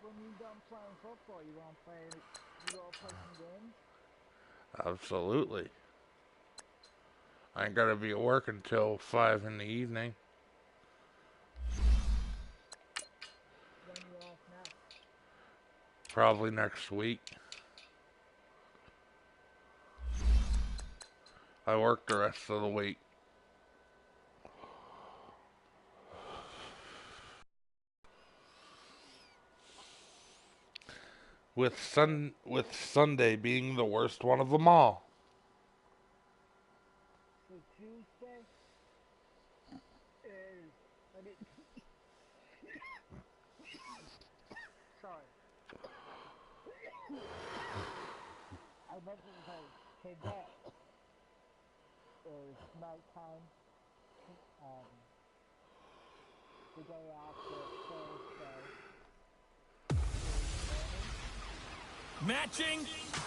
when you done playing football, you gonna play some games? Absolutely. I ain't gotta be at work until 5 in the evening. When you off next? Probably next week. I work the rest of the week. With Sunday being the worst one of them all. So Tuesday is sorry. I meant to say today is nighttime. The day after Thursday. Matching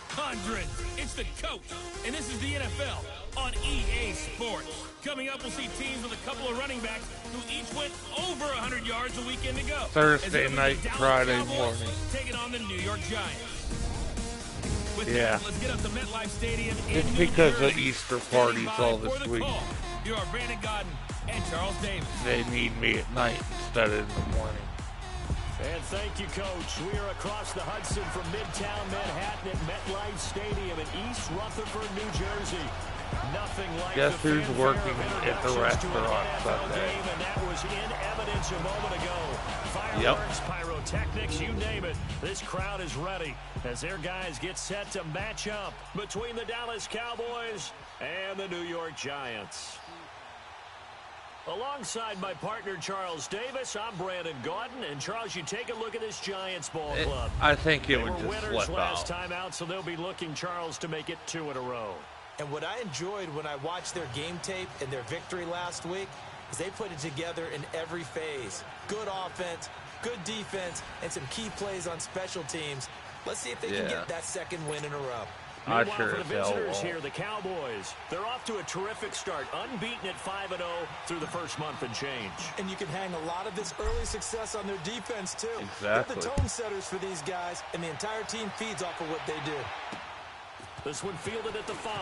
hundreds. It's the coach, and this is the NFL on EA Sports. Coming up, we'll see teams with a couple of running backs who each went over 100 yards a weekend ago. Thursday night, Friday Cowboys morning. Taking on the New York Giants. With yeah. That, let's get up to MetLife Stadium in It's New because Jersey. of Easter parties all this week. You are Brandon Godden and Charles Davis. They need me at night instead of in the morning. And thank you, Coach. We are across the Hudson from Midtown Manhattan at MetLife Stadium in East Rutherford, New Jersey. Nothing like Guess the who's working at the restaurant Sunday? Sunday? And that was in evidence a moment ago. Fireworks, pyrotechnics, you name it. This crowd is ready as their guys get set to match up between the Dallas Cowboys and the New York Giants. Alongside my partner, Charles Davis, I'm Brandon Gaudin. And, Charles, you take a look at this Giants ball club. I think it would They were just winners slip last out. time out, so they'll be looking, Charles, to make it 2 in a row. And what I enjoyed when I watched their game tape and their victory last week is they put it together in every phase. Good offense, good defense, and some key plays on special teams. Let's see if they can get that second win in a row. Meanwhile, for the visitors here, the Cowboys, they're off to a terrific start, unbeaten at 5-0 through the first month and change. And you can hang a lot of this early success on their defense, too. Exactly. They're the tone setters for these guys, and the entire team feeds off of what they do. This one fielded at the 5.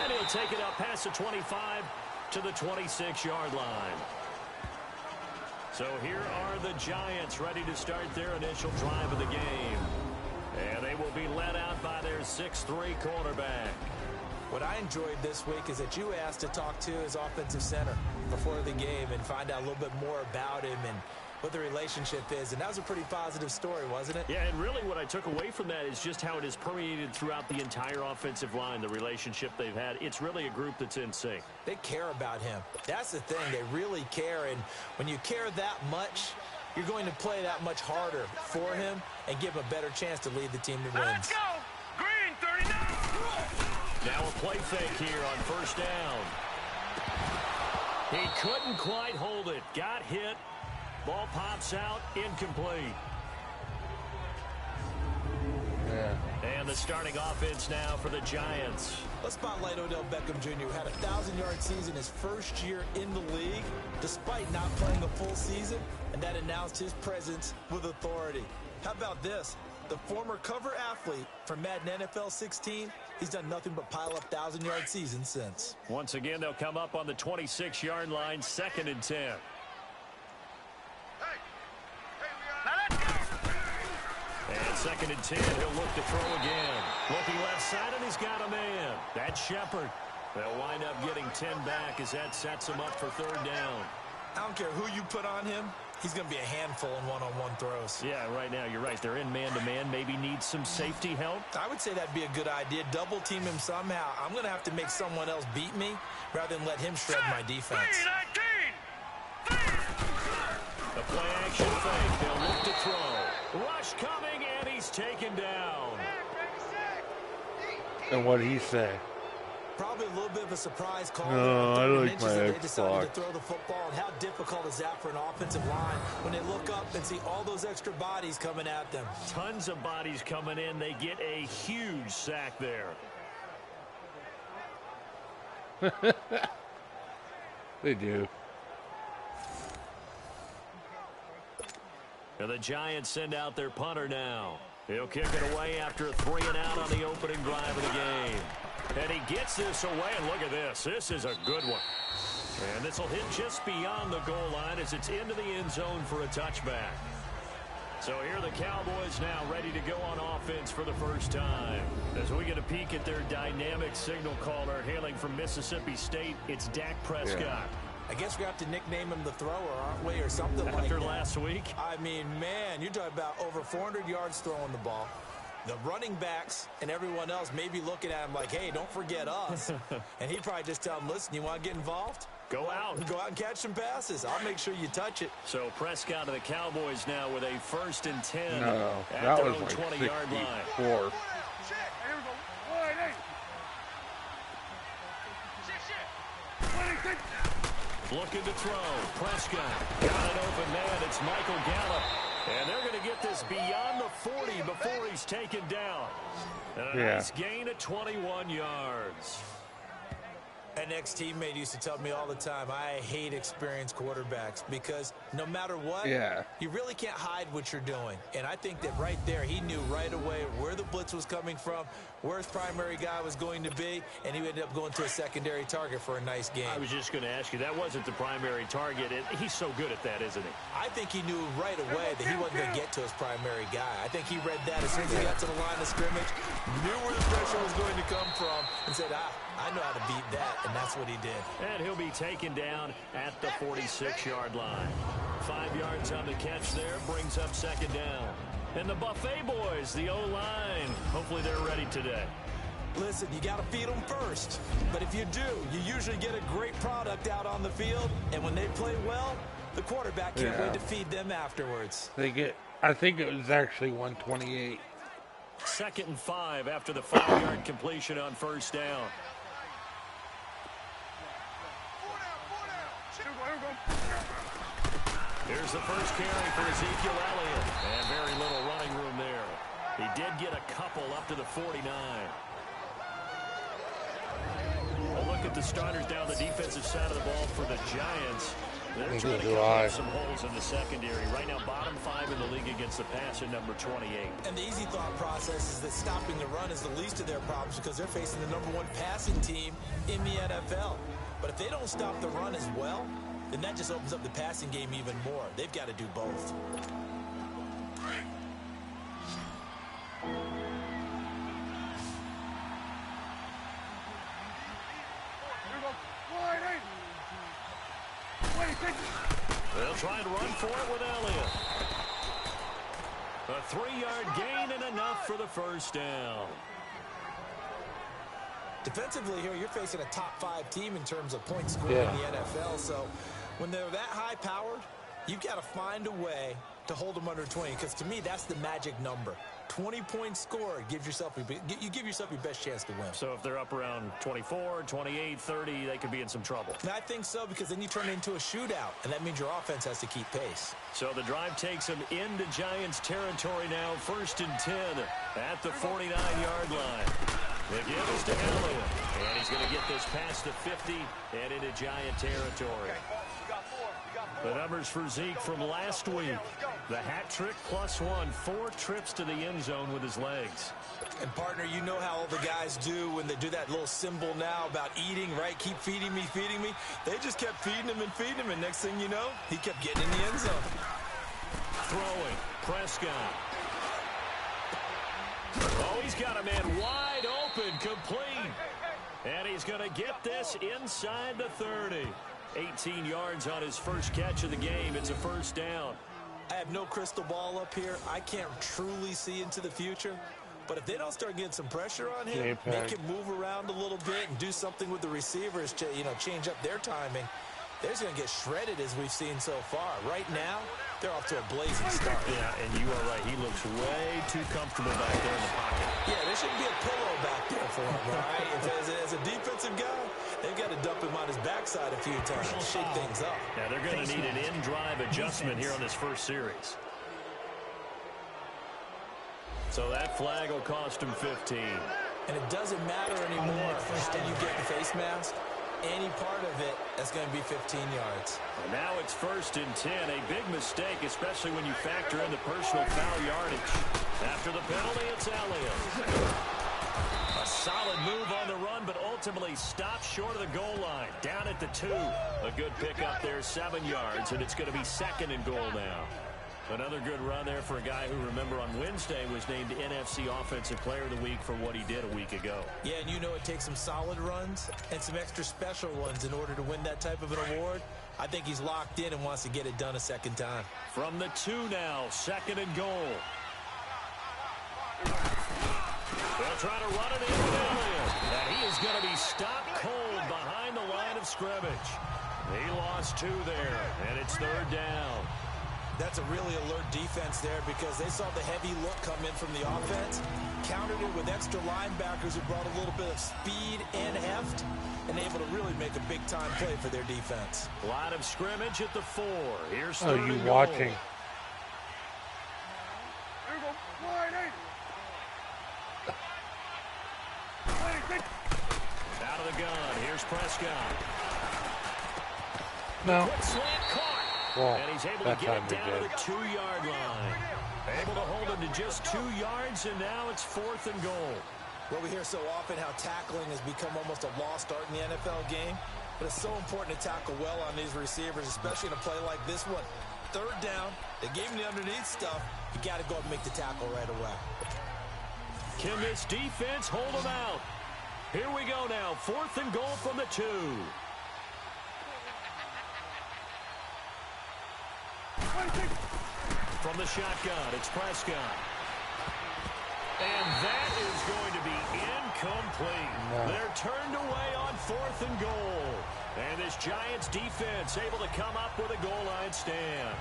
And he'll take it up past the 25 to the 26-yard line. So here are the Giants ready to start their initial drive of the game. And they will be led out by their 6'3" quarterback. What I enjoyed this week is that you asked to talk to his offensive center before the game and find out a little bit more about him and what the relationship is. And that was a pretty positive story, wasn't it? Yeah, and really what I took away from that is just how it has permeated throughout the entire offensive line, the relationship they've had. It's really a group that's in sync. They care about him. That's the thing. They really care. And when you care that much, you're going to play that much harder for him and give him a better chance to lead the team to wins. Let's go! Green 39! Now a play fake here on first down. He couldn't quite hold it. Got hit. Ball pops out. Incomplete. Yeah. And the starting offense now for the Giants. Let's spotlight Odell Beckham Jr., who had a 1,000-yard season his first year in the league, despite not playing a full season, and that announced his presence with authority. How about this? The former cover athlete from Madden NFL 16, he's done nothing but pile up 1,000-yard seasons since. Once again, they'll come up on the 26-yard line, 2nd and 10. And 2nd and 10, he'll look to throw again. Looking left side, and he's got a man. That's Shepard. They'll wind up getting 10 back as that sets him up for 3rd down. I don't care who you put on him. He's going to be a handful in one-on-one throws. Yeah, right now, you're right. They're in man-to-man. Maybe needs some safety help. I would say that'd be a good idea. Double team him somehow. I'm going to have to make someone else beat me rather than let him shred my defense. The play action fake. They'll look to throw. Rush coming, and he's taken down. And what did he say? Probably a little bit of a surprise call. No, I like my They decided Xbox. to throw the football, and how difficult is that for an offensive line when they look up and see all those extra bodies coming at them? Tons of bodies coming in. They get a huge sack there. They do. And the Giants send out their punter now. He'll kick it away after a 3-and-out on the opening drive of the game. And he gets this away, and look at this. This is a good one. And this will hit just beyond the goal line as it's into the end zone for a touchback. So here are the Cowboys now ready to go on offense for the first time. As we get a peek at their dynamic signal caller hailing from Mississippi State, it's Dak Prescott. Yeah. I guess we have to nickname him the thrower, aren't we, or something like that. After last week? I mean, man, you're talking about over 400 yards throwing the ball. The running backs and everyone else may be looking at him like, hey, don't forget us. And he'd probably just tell them, listen, you want to get involved? Go out and catch some passes. I'll make sure you touch it. So Prescott of the Cowboys now with a 1st and 10 No, at that their was own like 20-yard line. 64. Looking to throw. Prescott got an open man. It's Michael Gallup. And they're going to get this beyond the 40 before he's taken down. And a nice gain of 21 yards. An ex-teammate used to tell me all the time, I hate experienced quarterbacks because no matter what, you really can't hide what you're doing. And I think that right there, he knew right away where the blitz was coming from, where his primary guy was going to be, and he ended up going to a secondary target for a nice game. I was just going to ask you, that wasn't the primary target. He's so good at that, isn't he? I think he knew right away that he wasn't going to get to his primary guy. I think he read that as soon as he got to the line of scrimmage, knew where the pressure was going to come from, and said, I know how to beat that, and that's what he did. And he'll be taken down at the 46-yard line. 5 yards on the catch there, brings up 2nd down. And the Buffet boys, the O-line, hopefully they're ready today. Listen, you got to feed them first. But if you do, you usually get a great product out on the field, and when they play well, the quarterback can't wait to feed them afterwards. I think it was actually 128. 2nd and 5 after the 5-yard completion on 1st down. Here's the first carry for Ezekiel Elliott. And very little running room there. He did get a couple up to the 49. A look at the starters down the defensive side of the ball for the Giants. They're trying to cover some holes in the secondary. Right now, bottom 5 in the league against the pass at number 28. And the easy thought process is that stopping the run is the least of their problems because they're facing the #1 passing team in the NFL. But if they don't stop the run as well, then that just opens up the passing game even more. They've got to do both. They'll try and run for it with Elliott. A 3-yard gain and enough for the 1st down. Defensively here, you're facing a top 5 team in terms of points scored in the NFL. So when they're that high-powered, you've got to find a way to hold them under 20. Because to me, that's the magic number. 20 points scored gives yourself you give yourself your best chance to win. So if they're up around 24, 28, 30, they could be in some trouble. And I think so because then you turn it into a shootout, and that means your offense has to keep pace. So the drive takes them into Giants territory now. 1st and 10 at the 49-yard line. The give is to Elliott, and he's going to get this past the 50 and into Giant territory. The numbers for Zeke from last week. The hat trick +1, 4 trips to the end zone with his legs. And, partner, you know how all the guys do when they do that little symbol now about eating, right? Keep feeding me, feeding me. They just kept feeding him and feeding him, and next thing you know, he kept getting in the end zone. Throwing, Prescott. Oh, he's got a man wide open, complete. And he's going to get this inside the 30. 18 yards on his first catch of the game. It's a 1st down. I have no crystal ball up here. I can't truly see into the future. But if they don't start getting some pressure on him, make him move around a little bit and do something with the receivers to, change up their timing, they're just going to get shredded as we've seen so far. Right now, they're off to a blazing start. Yeah, and you are right. He looks way too comfortable back there in the pocket. Yeah, there shouldn't be a pillow back there for him, right? As a defensive guy, they've got to dump him on his backside a few times and shake things up. Yeah, they're going to need an in-drive adjustment here on this first series. So that flag will cost him 15. And it doesn't matter anymore how you get the face mask. any part of it that's going to be 15 yards. And now it's 1st and 10. A big mistake, especially when you factor in the personal foul yardage. After the penalty, it's Elliott. A solid move on the run, but ultimately stopped short of the goal line. Down at the 2. A good pickup there, 7 yards, and it's going to be 2nd and goal now. Another good run there for a guy who, remember, on Wednesday was named NFC Offensive Player of the Week for what he did a week ago. Yeah, and you know it takes some solid runs and some extra special ones in order to win that type of an award. I think he's locked in and wants to get it done a second time. From the 2 now, 2nd and goal. They'll try to run it in with Elliott. And he is going to be stopped cold behind the line of scrimmage. He lost 2 there, and it's 3rd down. That's a really alert defense there because they saw the heavy look come in from the offense, countered it with extra linebackers who brought a little bit of speed and heft, and able to really make a big-time play for their defense. A lot of scrimmage at the 4. Here's 3rd Are you and watching? goal. Out of the gun. Here's Prescott. No. Quick slant caught. Well, And he's able to that get time it we down to did. the 2-yard line. Able to hold him to just 2 yards, and now it's 4th and goal. Well, we hear so often how tackling has become almost a lost art in the NFL game, but it's so important to tackle well on these receivers, especially in a play like this one. 3rd down, they gave him the underneath stuff. You got to go up and make the tackle right away. Can this defense hold him out? Here we go now. 4th and goal from the 2. From the shotgun, it's Prescott. And that is going to be incomplete. No. They're turned away on 4th and goal. And this Giants defense able to come up with a goal line stand.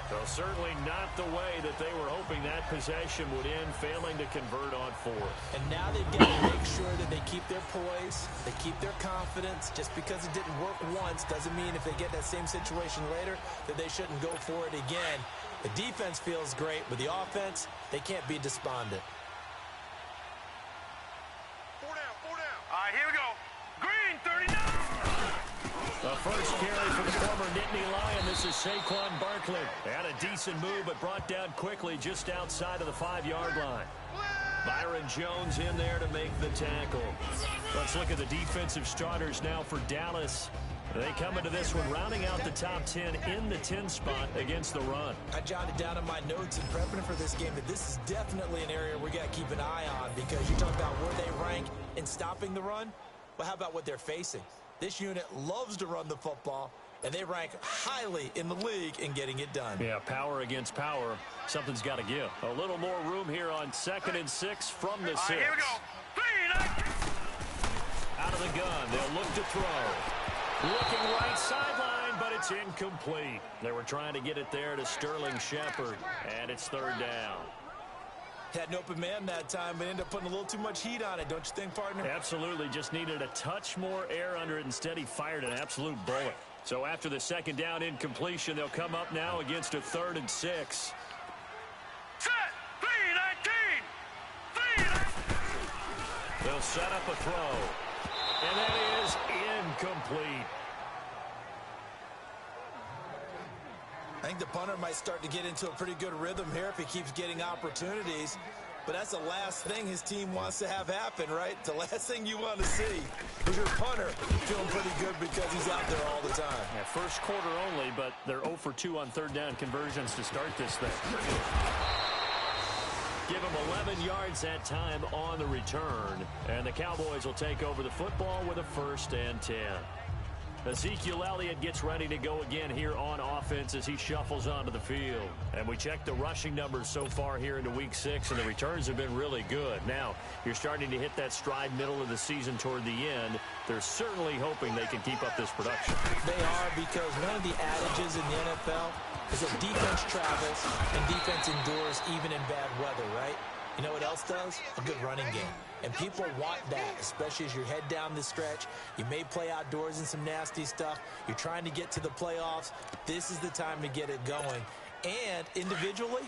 So certainly not the way that they were hoping that possession would end, failing to convert on 4th. And now they've got to make sure that they keep their poise, they keep their confidence. Just because it didn't work once doesn't mean if they get that same situation later that they shouldn't go for it again. The defense feels great, but the offense, they can't be despondent. 4 down, 4 down. All right, here we go. Green, 39. The first carry for the former Nittany Lion. This is Saquon Barkley. Had a decent move, but brought down quickly just outside of the 5-yard line. Byron Jones in there to make the tackle. Let's look at the defensive starters now for Dallas. They come into this one rounding out the top 10 in the 10 spot against the run. I jotted down in my notes in prepping for this game that this is definitely an area we got to keep an eye on because you talk about where they rank in stopping the run. Well, how about what they're facing? This unit loves to run the football, and they rank highly in the league in getting it done. Yeah, power against power. Something's got to give. A little more room here on 2nd and 6 from the 6. All right, here we go. 3, 9. Out of the gun, they'll look to throw. Looking right sideline, but it's incomplete. They were trying to get it there to Sterling Shepard, and it's 3rd down. Had an open man that time, but ended up putting a little too much heat on it, don't you think, partner? Absolutely, just needed a touch more air under it. Instead, he fired an absolute bullet. So after the 2nd down incompletion, they'll come up now against a 3rd and 6. Set. 3, 19. 3, 19. They'll set up a throw, and that is incomplete. I think the punter might start to get into a pretty good rhythm here if he keeps getting opportunities. But that's the last thing his team wants to have happen, right? The last thing you want to see is your punter feeling pretty good because he's out there all the time. Yeah, first quarter only, but they're 0 for 2 on 3rd down conversions to start this thing. Give them 11 yards that time on the return. And the Cowboys will take over the football with a 1st and 10. Ezekiel Elliott gets ready to go again here on offense as he shuffles onto the field. And we check the rushing numbers so far here into Week 6, and the returns have been really good. Now, you're starting to hit that stride middle of the season toward the end. They're certainly hoping they can keep up this production. They are, because one of the adages in the NFL is that defense travels and defense endures even in bad weather, right? You know what else does? A good running game. And people want that, especially as you head down the stretch. You may play outdoors in some nasty stuff. You're trying to get to the playoffs. This is the time to get it going. And individually,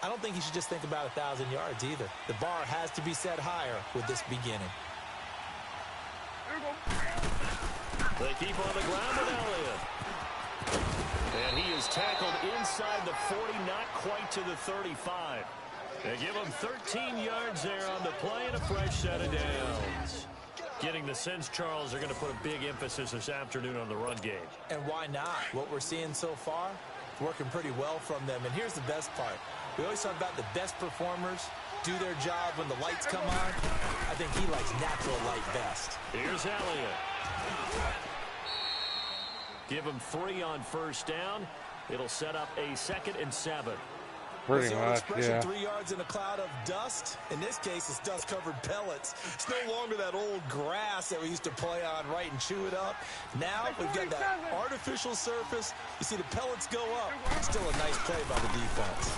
I don't think you should just think about 1,000 yards either. The bar has to be set higher with this beginning. Here we go. They keep on the ground with Elliott. And he is tackled inside the 40, not quite to the 35. They give him 13 yards there on the play and a fresh set of downs. Getting the sense, Charles, they're going to put a big emphasis this afternoon on the run game. And why not? What we're seeing so far, working pretty well from them. And here's the best part. We always talk about the best performers do their job when the lights come on. I think he likes natural light best. Here's Elliott. Give him 3 on first down. It'll set up a 2nd and 7. Pretty much, yeah. 3 yards in a cloud of dust. In this case, it's dust-covered pellets. It's no longer that old grass that we used to play on, right, and chew it up. Now we've got that artificial surface. You see the pellets go up. Still a nice play by the defense.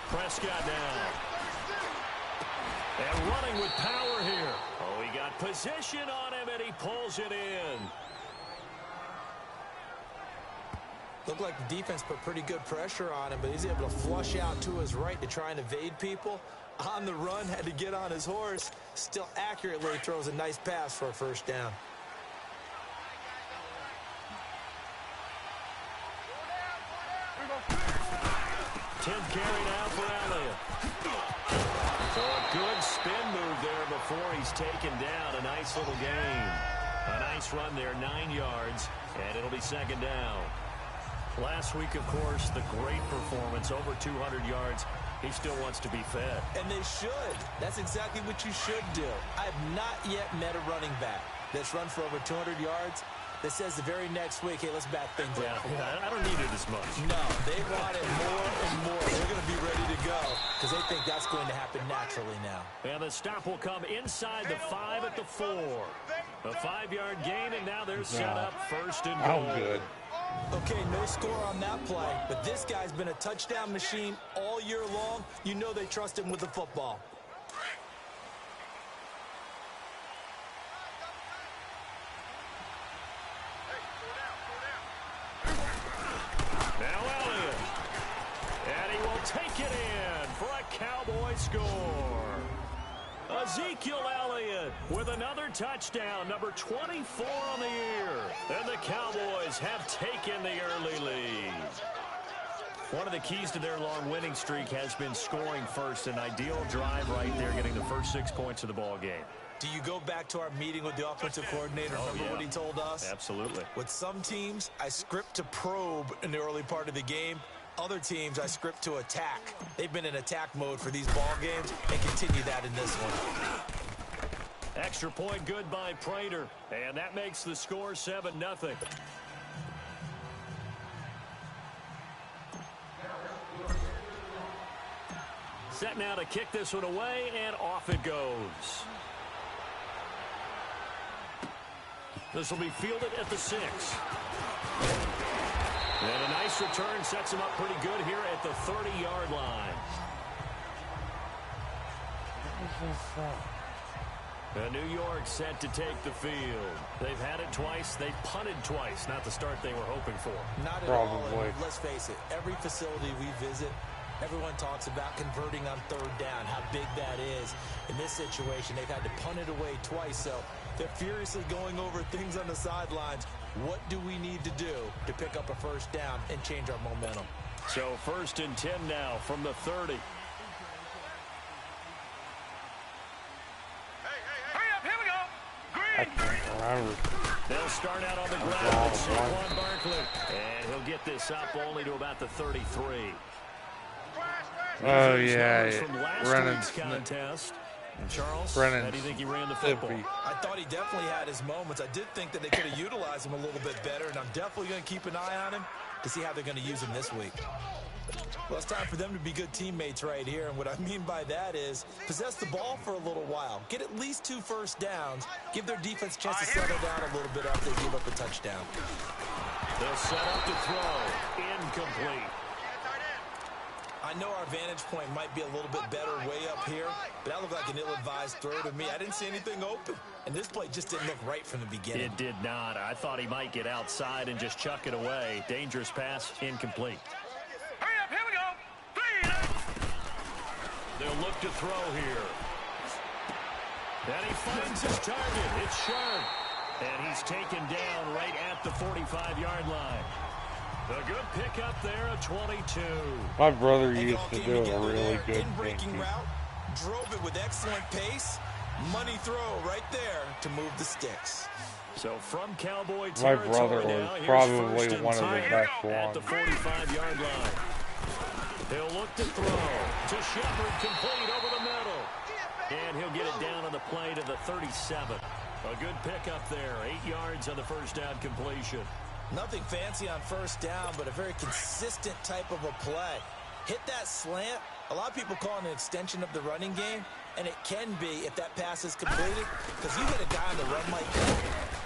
Prescott now. And running with power here. Oh, he got position on him, and he pulls it in. Looked like the defense put pretty good pressure on him, but he's able to flush out to his right to try and evade people. On the run, had to get on his horse. Still accurately throws a nice pass for a first down. Tenth carry now for Elliott. So a good spin move there before he's taken down. A nice little gain. A nice run there, 9 yards, and it'll be 2nd down. Last week, of course, the great performance, over 200 yards. He still wants to be fed. And they should. That's exactly what you should do. I have not yet met a running back that's run for over 200 yards that says the very next week, hey, let's back things up. I don't need it as much. No, they want it more and more. They're going to be ready to go because they think that's going to happen naturally now. And the stop will come inside the 5 at the 4. A 5-yard gain, and now they're set up 1st and goal. I'm good. Okay, no score on that play, but this guy's been a touchdown machine all year long. You know they trust him with the football. Now Elliott. And he will take it in for a Cowboy score. Ezekiel Elliott with another touchdown, number 24 on the year. And the Cowboys have taken the early lead. One of the keys to their long winning streak has been scoring first. An ideal drive right there, getting the first 6 points of the ball game. Do you go back to our meeting with the offensive coordinator? Remember what he told us? Absolutely. With some teams, I script to probe in the early part of the game. Other teams, I script to attack. They've been in attack mode for these ball games and continue that in this one. Extra point good by Prater. And that makes the score 7-0. Set now to kick this one away, and off it goes. This will be fielded at the 6. And a nice return sets him up pretty good here at the 30-yard line. New York set to take the field. They've had it twice. They've punted twice. Not the start they were hoping for. Not at all. And let's face it, every facility we visit, everyone talks about converting on 3rd down, how big that is. In this situation, they've had to punt it away twice, so they're furiously going over things on the sidelines. What do we need to do to pick up a first down and change our momentum? So 1st and 10 now from the 30. I can't remember. They'll start out on the ground with Saquon Barkley. And he'll get this up only to about the 33. Oh, yeah. From last week's contest. And Charles, how do you think he ran the football? I thought he definitely had his moments. I did think that they could have utilized him a little bit better, and I'm definitely going to keep an eye on him to see how they're going to use him this week. Well, it's time for them to be good teammates right here, and what I mean by that is possess the ball for a little while, get at least 2 first downs, give their defense a chance to settle down a little bit after they give up a touchdown. They'll set up to throw. Incomplete. I know our vantage point might be a little bit better way up here, but that looked like an ill-advised throw to me. I didn't see anything open, and this play just didn't look right from the beginning. It did not. I thought he might get outside and just chuck it away. Dangerous pass, incomplete. Hurry up, here we go. 3. They'll look to throw here. And he finds his target. It's sharp. And he's taken down right at the 45-yard line. A good pickup there, a 22. My brother used to do a really good breaking route, drove it with excellent pace. Money throw right there to move the sticks. So from Cowboy My territory brother now, was here's probably first and one of the 10 best at the ones. 45-yard line. He'll look to throw to Shepard, complete over the middle. And he'll get it down on the play to the 37. A good pickup there, 8 yards on the first down completion. Nothing fancy on first down, but a very consistent type of a play. Hit that slant. A lot of people call it an extension of the running game, and it can be if that pass is completed, because you hit a guy on the run like that,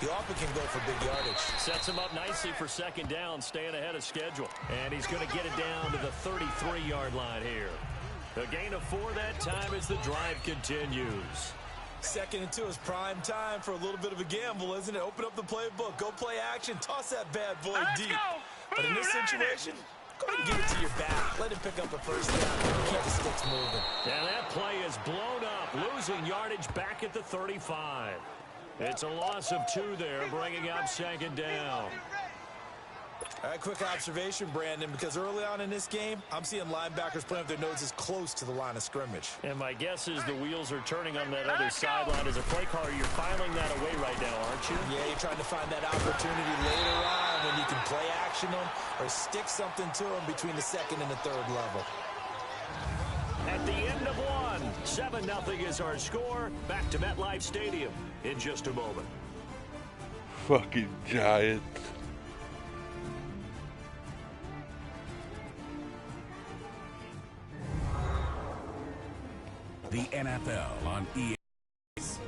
you often can go for big yardage. Sets him up nicely for second down, staying ahead of schedule. And he's going to get it down to the 33-yard line here. A gain of 4 that time as the drive continues. 2nd and 2 is prime time for a little bit of a gamble, isn't it? Open up the playbook, go play action, toss that bad boy deep. But in this situation, go ahead and get it to your back. Let him pick up a first down. Keep the sticks moving. And that play is blown up, losing yardage back at the 35. It's a loss of 2 there, bringing up second down. All right, quick observation, Brandon, because early on in this game, I'm seeing linebackers playing with their noses close to the line of scrimmage. And my guess is the wheels are turning on that other sideline. As a play caller, you're filing that away right now, aren't you? Yeah, you're trying to find that opportunity later on when you can play action them or stick something to them between the 2nd and the 3rd level. At the end of one, 7-0 is our score. Back to MetLife Stadium in just a moment. Fucking Giants. The NFL on EA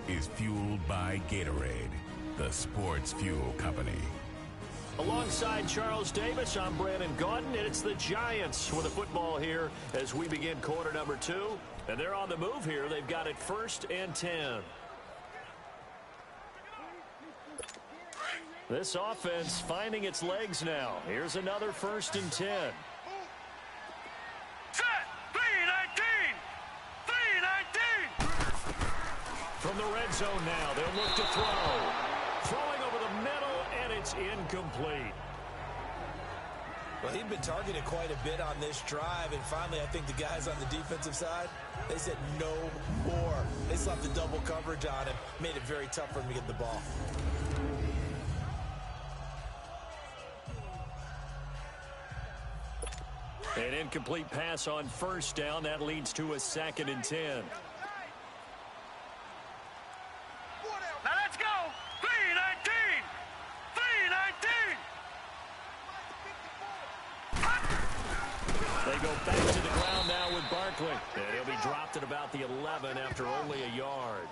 is fueled by Gatorade, the sports fuel company. Alongside Charles Davis, I'm Brandon Gaudin, and it's the Giants with the football here as we begin quarter number 2. And they're on the move here. They've got it 1st and 10. This offense finding its legs now. Here's another 1st and 10. Set. 3-19. 3-19. From the red zone now, they'll look to throw. Throwing over the middle, and it's incomplete. Well, he'd been targeted quite a bit on this drive, and finally I think the guys on the defensive side, they said no more. They slapped the double coverage on him, made it very tough for him to get the ball. An incomplete pass on first down. That leads to a 2nd and 10. Now let's go. 3-19. 3-19. They go back to the ground now with Barkley. And he'll be dropped at about the 11 after only a yard.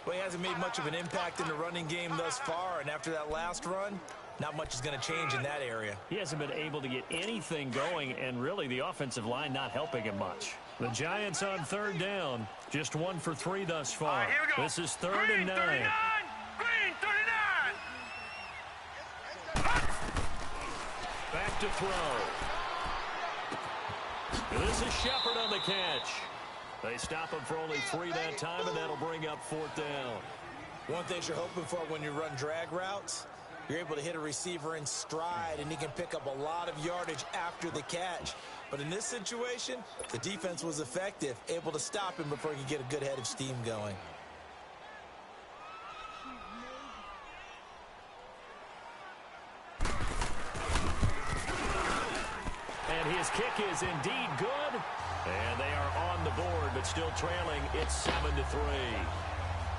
Well, he hasn't made much of an impact in the running game thus far, and after that last run, not much is going to change in that area. He hasn't been able to get anything going, and really the offensive line not helping him much. The Giants on 3rd down, just 1 for 3 thus far. All right, here we go. This is 3rd Green and 9. 39. Green 39. Back to throw. This is Shepard on the catch. They stop him for only 3 that time, and that'll bring up 4th down. One thing you're hoping for when you run drag routes, you're able to hit a receiver in stride, and he can pick up a lot of yardage after the catch. But in this situation, the defense was effective, able to stop him before he could get a good head of steam going. And his kick is indeed good. And they are on the board, but still trailing. It's 7-3.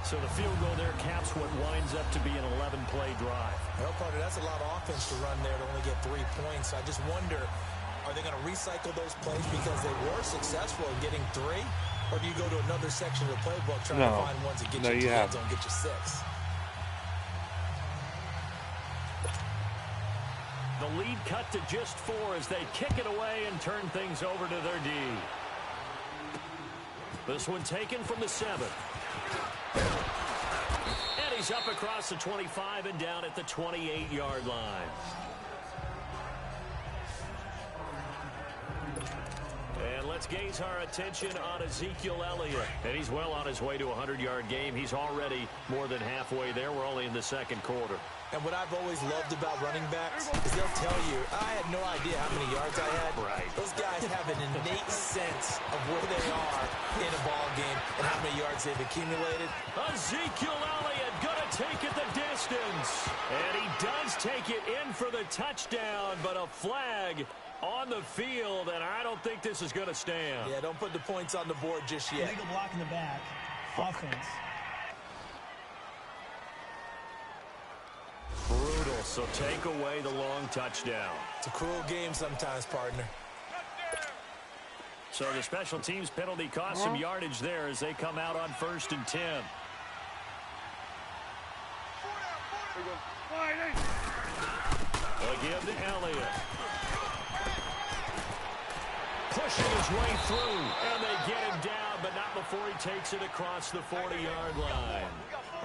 So the field goal there caps what winds up to be an 11-play drive. Well, partner, that's a lot of offense to run there to only get 3 points. I just wonder, are they going to recycle those plays because they were successful in getting 3? Or do you go to another section of the playbook trying to find ones that get you to the end zone, get you 6? The lead cut to just 4 as they kick it away and turn things over to their D. This one taken from the 7. And he's up across the 25 and down at the 28-yard line. And Let's gaze our attention on Ezekiel Elliott. And he's well on his way to a 100-yard game. He's already more than halfway there. We're only in the second quarter. And what I've always loved about running backs is they'll tell you, I had no idea how many yards I had. Right. Those guys have an innate sense of where they are in a ball game and how many yards they've accumulated. Ezekiel Elliott going to take it the distance. And he does take it in for the touchdown, but a flag on the field, and I don't think this is going to stand. Yeah, don't put the points on the board just yet. Illegal block in the back. Offense. Brutal, so take away the long touchdown. It's a cruel game sometimes, partner. So the special teams penalty cost some yardage there as they come out on 1st and 10. They'll give to Elliott. Pushing his way through, and they get him down, but not before he takes it across the 40-yard line.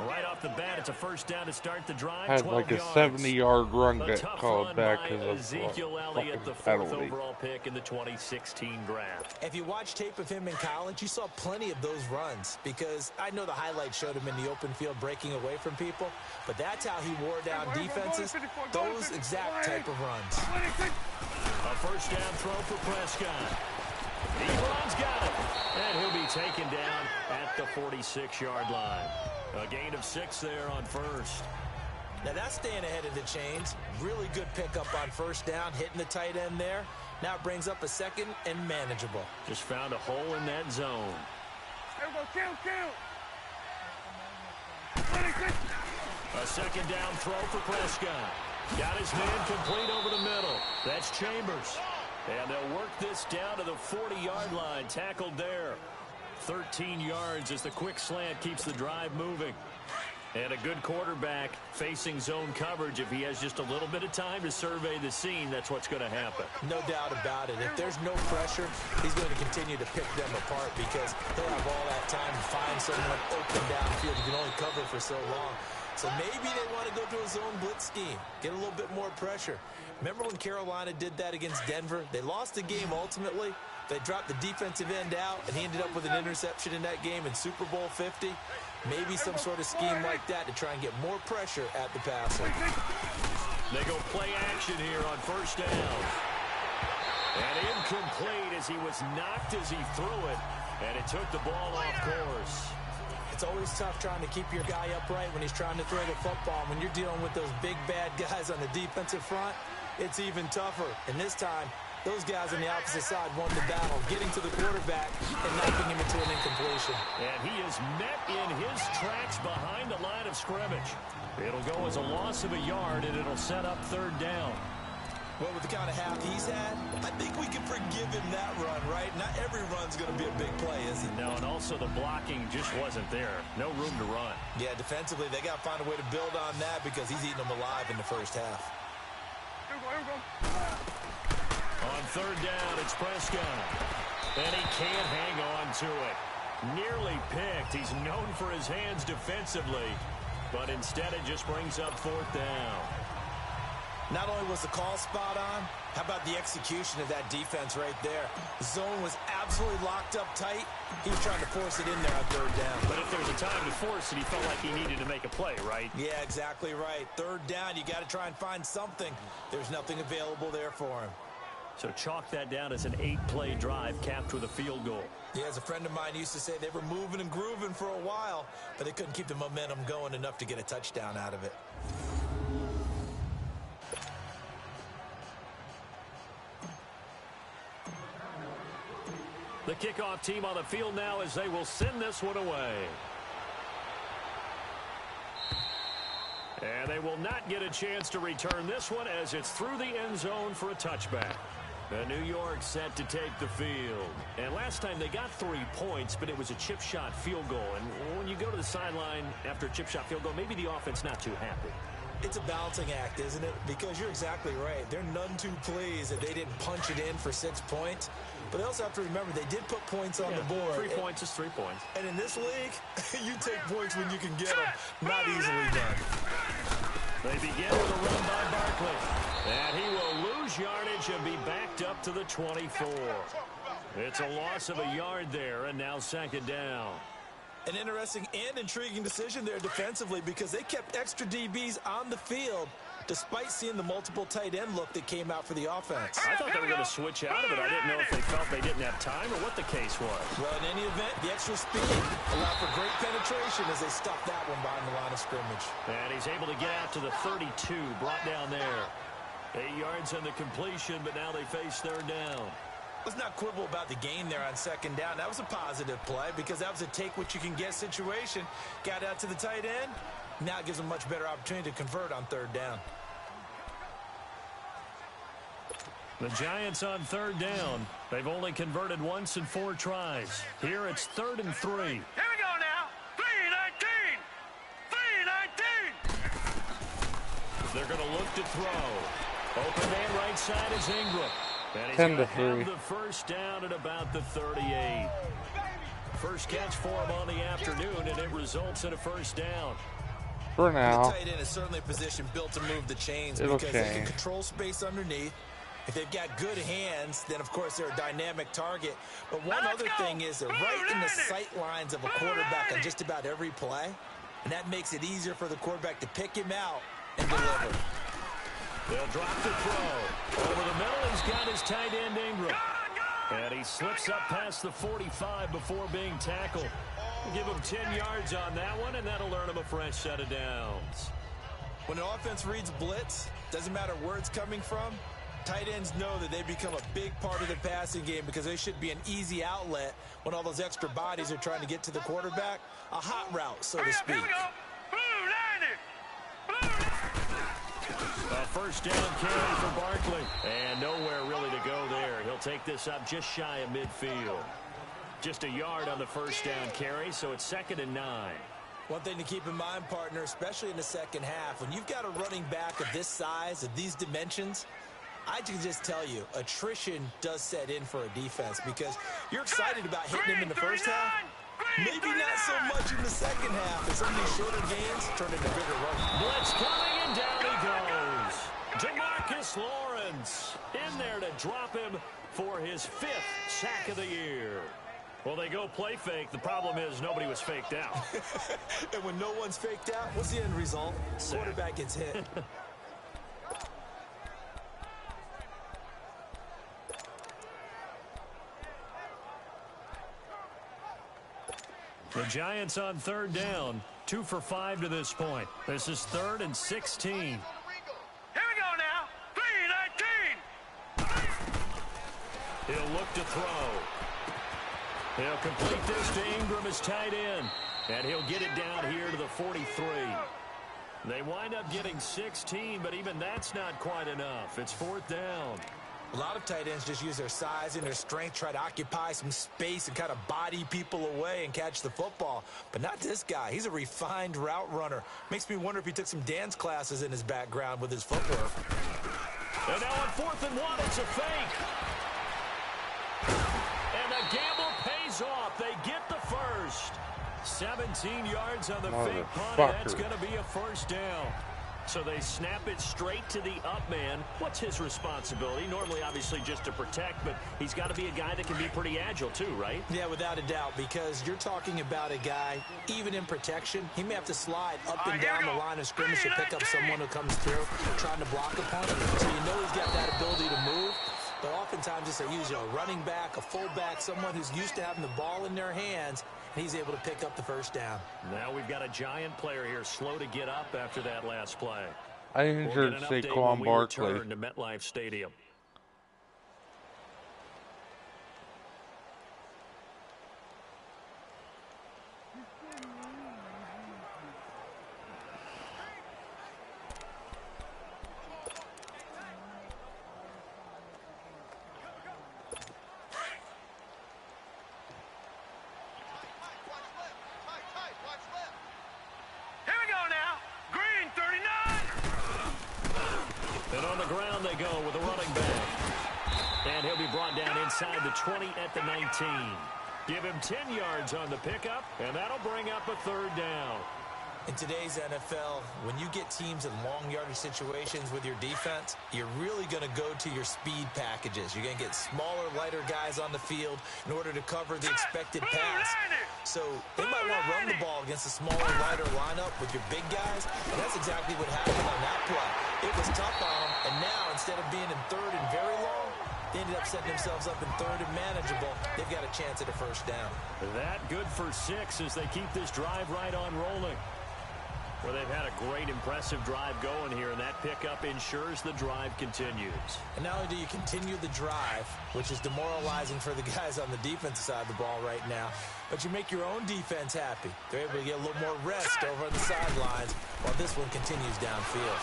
Right off the bat, it's a first down to start the drive. Had like a 70-yard run get called back because of Ezekiel Elliott, the 4th penalty. overall pick in the 2016 draft. If you watch tape of him in college, you saw plenty of those runs because I know the highlights showed him in the open field breaking away from people, but that's how he wore down defenses, those exact type of runs. A first down throw for Prescott. Ebron's got it, and he'll be taken down at the 46-yard line. A gain of 6 there on 1st. Now that's staying ahead of the chains. Really good pickup on first down, hitting the tight end there. Now it brings up a second and manageable. Just found a hole in that zone. A second down throw for Prescott. Got his man complete over the middle. That's Chambers. And they'll work this down to the 40-yard line. Tackled there. 13 yards as the quick slant keeps the drive moving. And a good quarterback facing zone coverage. If he has just a little bit of time to survey the scene, that's what's going to happen. No doubt about it. If there's no pressure, he's going to continue to pick them apart because he'll have all that time to find someone open downfield. You can only cover for so long. So maybe they want to go to a zone blitz scheme, get a little bit more pressure. Remember when Carolina did that against Denver? They lost the game ultimately. They dropped the defensive end out, and he ended up with an interception in that game in Super Bowl 50. Maybe some sort of scheme like that to try and get more pressure at the passer. They go play action here on first down. And incomplete as he was knocked as he threw it, and it took the ball off course. It's always tough trying to keep your guy upright when he's trying to throw the football. When you're dealing with those big, bad guys on the defensive front, it's even tougher. And this time, those guys on the opposite side won the battle, getting to the quarterback and knocking him into an incompletion. And he is met in his tracks behind the line of scrimmage. It'll go as a loss of a yard, and it'll set up third down. Well, with the kind of half he's had, I think we can forgive him that run, right? Not every run's going to be a big play, is it? No, and also the blocking just wasn't there. No room to run. Yeah, defensively, they got to find a way to build on that because he's eating them alive in the first half. On third down, it's Prescott. And he can't hang on to it. Nearly picked. He's known for his hands defensively, but instead it just brings up fourth down. Not only was the call spot on, how about the execution of that defense right there? The zone was absolutely locked up tight. He was trying to force it in there on third down. But if there's a time to force it, he felt like he needed to make a play, right? Yeah, exactly right. Third down, you got to try and find something. There's nothing available there for him. So chalk that down as an 8-play drive capped with a field goal. Yeah, as a friend of mine used to say, they were moving and grooving for a while, but they couldn't keep the momentum going enough to get a touchdown out of it. The kickoff team on the field now as they will send this one away. And they will not get a chance to return this one as it's through the end zone for a touchback. New York set to take the field. And last time they got 3 points, but it was a chip shot field goal. And when you go to the sideline after a chip shot field goal, maybe the offense not too happy. It's a balancing act, isn't it? Because you're exactly right. They're none too pleased that they didn't punch it in for 6 points. But they also have to remember they did put points on the board. 3 points is 3 points. And in this league, you take points when you can get them. Not easily done. They begin with a run by Barkley. And he will lose yardage and be backed up to the 24. It's a loss of a yard there, and now second down. An interesting and intriguing decision there defensively because they kept extra DBs on the field despite seeing the multiple tight end look that came out for the offense. I thought they were going to switch out of it. I didn't know if they felt they didn't have time or what the case was. Well, in any event, the extra speed allowed for great penetration as they stuffed that one behind the line of scrimmage. And he's able to get out to the 32, brought down there. 8 yards on the completion, but now they face third down. Let's not quibble about the gain there on second down. That was a positive play because that was a take-what-you-can-get situation. Got out to the tight end. Now it gives them a much better opportunity to convert on third down. The Giants on third down. They've only converted once in 4 tries. Here it's 3rd and 3. Here we go now. 3-19. 3-19. They're going to look to throw. Open man right side is Ingram. And he's 10 to going to 3. have the first down at about the 38. First catch for him on the afternoon, and it results in a first down. For now. The tight end is certainly a position built to move the chains because they can control space underneath. If they've got good hands, then, of course, they're a dynamic target. But one other thing is they're right in the sight lines of a quarterback on just about every play, and that makes it easier for the quarterback to pick him out and deliver. They'll drop the throw. Over the middle, he's got his tight end, Ingram. And he slips up past the 45 before being tackled. We'll give him 10 yards on that one, and that'll earn him a fresh set of downs. When an offense reads blitz, doesn't matter where it's coming from, tight ends know that they become a big part of the passing game because they should be an easy outlet when all those extra bodies are trying to get to the quarterback. A hot route, so to speak. Here we go. Blue 90. A first down carry for Barkley. And nowhere really to go there. He'll take this up just shy of midfield. Just a yard on the first down carry, so it's 2nd and 9. One thing to keep in mind, partner, especially in the second half, when you've got a running back of this size, of these dimensions, I can just tell you, attrition does set in for a defense because you're excited about hitting him in the first half. Maybe not so much in the second half, as some of these shorter gains turn into bigger runs. Blitz coming, and down he goes. DeMarcus Lawrence in there to drop him for his 5th sack of the year. Well, they go play fake. The problem is nobody was faked out. And when no one's faked out, what's the end result? Quarterback gets hit. The Giants on third down, 2 for 5 to this point. This is 3rd and 16. Here we go now. 3-19. He'll look to throw. He'll complete this to Ingram as tight end. And he'll get it down here to the 43. They wind up getting 16, but even that's not quite enough. It's 4th down. A lot of tight ends just use their size and their strength, try to occupy some space and kind of body people away and catch the football. But not this guy. He's a refined route runner. Makes me wonder if he took some dance classes in his background with his footwork. And now on 4th and 1, it's a fake. And the gamble pays off. They get the first. 17 yards on the fake punt. That's going to be a first down. So they snap it straight to the up man. What's his responsibility? Normally, obviously, just to protect, but he's got to be a guy that can be pretty agile too, right? Yeah, without a doubt, because you're talking about a guy, even in protection, he may have to slide up and down the line of scrimmage to pick up someone who comes through trying to block a punt. So you know he's got that ability to move. But oftentimes it's usually a running back, a fullback, someone who's used to having the ball in their hands, and he's able to pick up the first down. Now we've got a Giant player here slow to get up after that last play. I injured Saquon Barkley. To MetLife Stadium. They go with a running back. And he'll be brought down inside the 20 at the 19. Give him 10 yards on the pickup, and that'll bring up a third down. In today's NFL, when you get teams in long yardage situations with your defense, you're really going to go to your speed packages. You're going to get smaller, lighter guys on the field in order to cover the expected pass. So they might want to run the ball against a smaller, lighter lineup with your big guys, and that's exactly what happened on that play. It was tough on them, and now instead of being in third and very long, they ended up setting themselves up in third and manageable. They've got a chance at a first down. That good for 6 as they keep this drive right on rolling. Well, they've had a great, impressive drive going here, and that pickup ensures the drive continues. And not only do you continue the drive, which is demoralizing for the guys on the defensive side of the ball right now, but you make your own defense happy. They're able to get a little more rest over on the sidelines while this one continues downfield.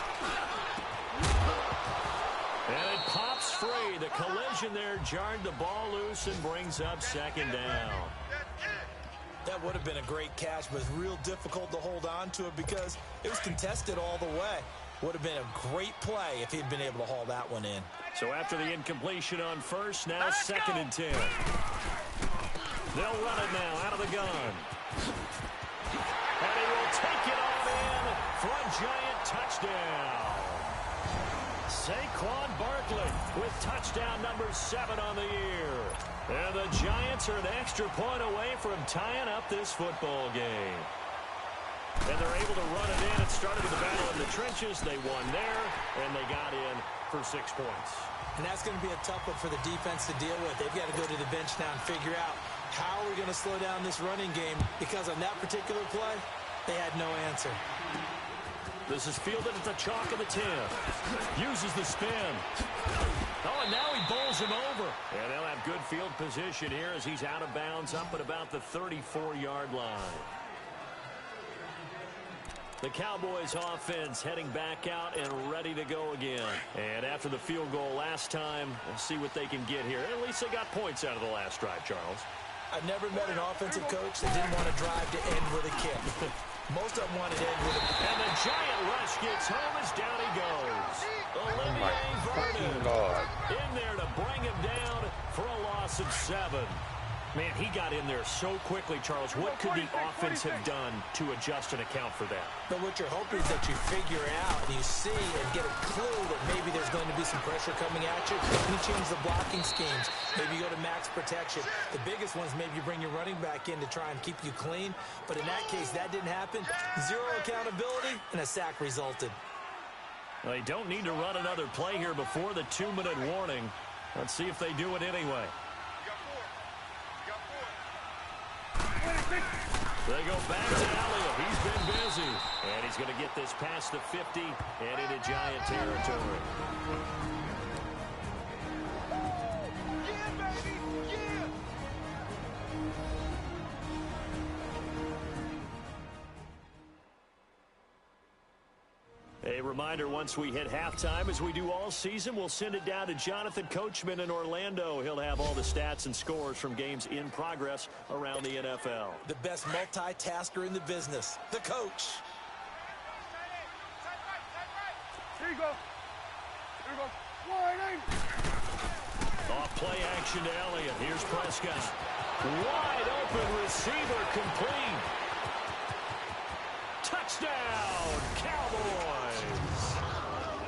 And it pops free. The collision there jarred the ball loose and brings up second down. That would have been a great catch, but it's real difficult to hold on to it because it was contested all the way. Would have been a great play if he'd been able to haul that one in. So after the incompletion on first, now second and 10. They'll run it now out of the gun. And he will take it on in for a giant touchdown. Saquon Barkley with touchdown number 7 on the year. And the Giants are an extra point away from tying up this football game. And they're able to run it in. It started with the battle in the trenches. They won there, and they got in for 6 points. And that's going to be a tough one for the defense to deal with. They've got to go to the bench now and figure out how are we going to slow down this running game, because on that particular play, they had no answer. This is fielded at the chalk of the 10. Uses the spin. Oh, and now he bowls him over. And they'll have good field position here as he's out of bounds up at about the 34-yard line. The Cowboys offense heading back out and ready to go again. And after the field goal last time, we'll see what they can get here. At least they got points out of the last drive, Charles. I've never met an offensive coach that didn't want to drive to end with a kick. Most of them wanted to end with a... And the giant rush gets home as down he goes. Olivier Vernon in there to bring him down for a loss of 7. Man, he got in there so quickly, Charles. What could the offense have done to adjust and account for that? But what you're hoping is that you figure out and you see and get a clue that maybe there's going to be some pressure coming at you. And you change the blocking schemes. Maybe you go to max protection. The biggest one is maybe you bring your running back in to try and keep you clean. But in that case, that didn't happen. 0 accountability, and a sack resulted. Well, they don't need to run another play here before the 2-minute warning. Let's see if they do it anyway. They go back to Elliott. He's been busy. And he's going to get this past the 50 and into Giant territory. Yeah, baby, yeah! A reminder, once we hit halftime, as we do all season, we'll send it down to Jonathan Coachman in Orlando. He'll have all the stats and scores from games in progress around the NFL. The best multitasker in the business, the coach. Here you go. Here you go. Wide. Off play action to Elliott. Here's Prescott. Wide open receiver complete. Touchdown, Cowboys.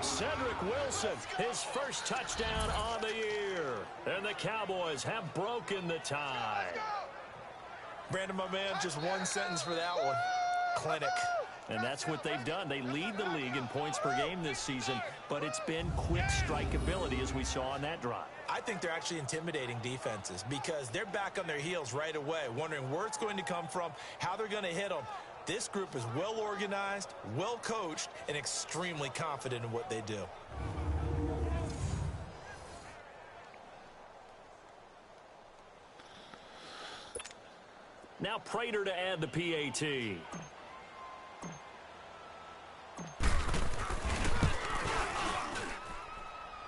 Cedric Wilson, his first touchdown on the year. And the Cowboys have broken the tie. Brandon, my man, just one sentence for that one. Clinic. And that's what they've done. They lead the league in points per game this season, but it's been quick strike ability as we saw on that drive. I think they're actually intimidating defenses because they're back on their heels right away, wondering where it's going to come from, how they're going to hit them. This group is well organized, well coached, and extremely confident in what they do. Now Prater to add the PAT.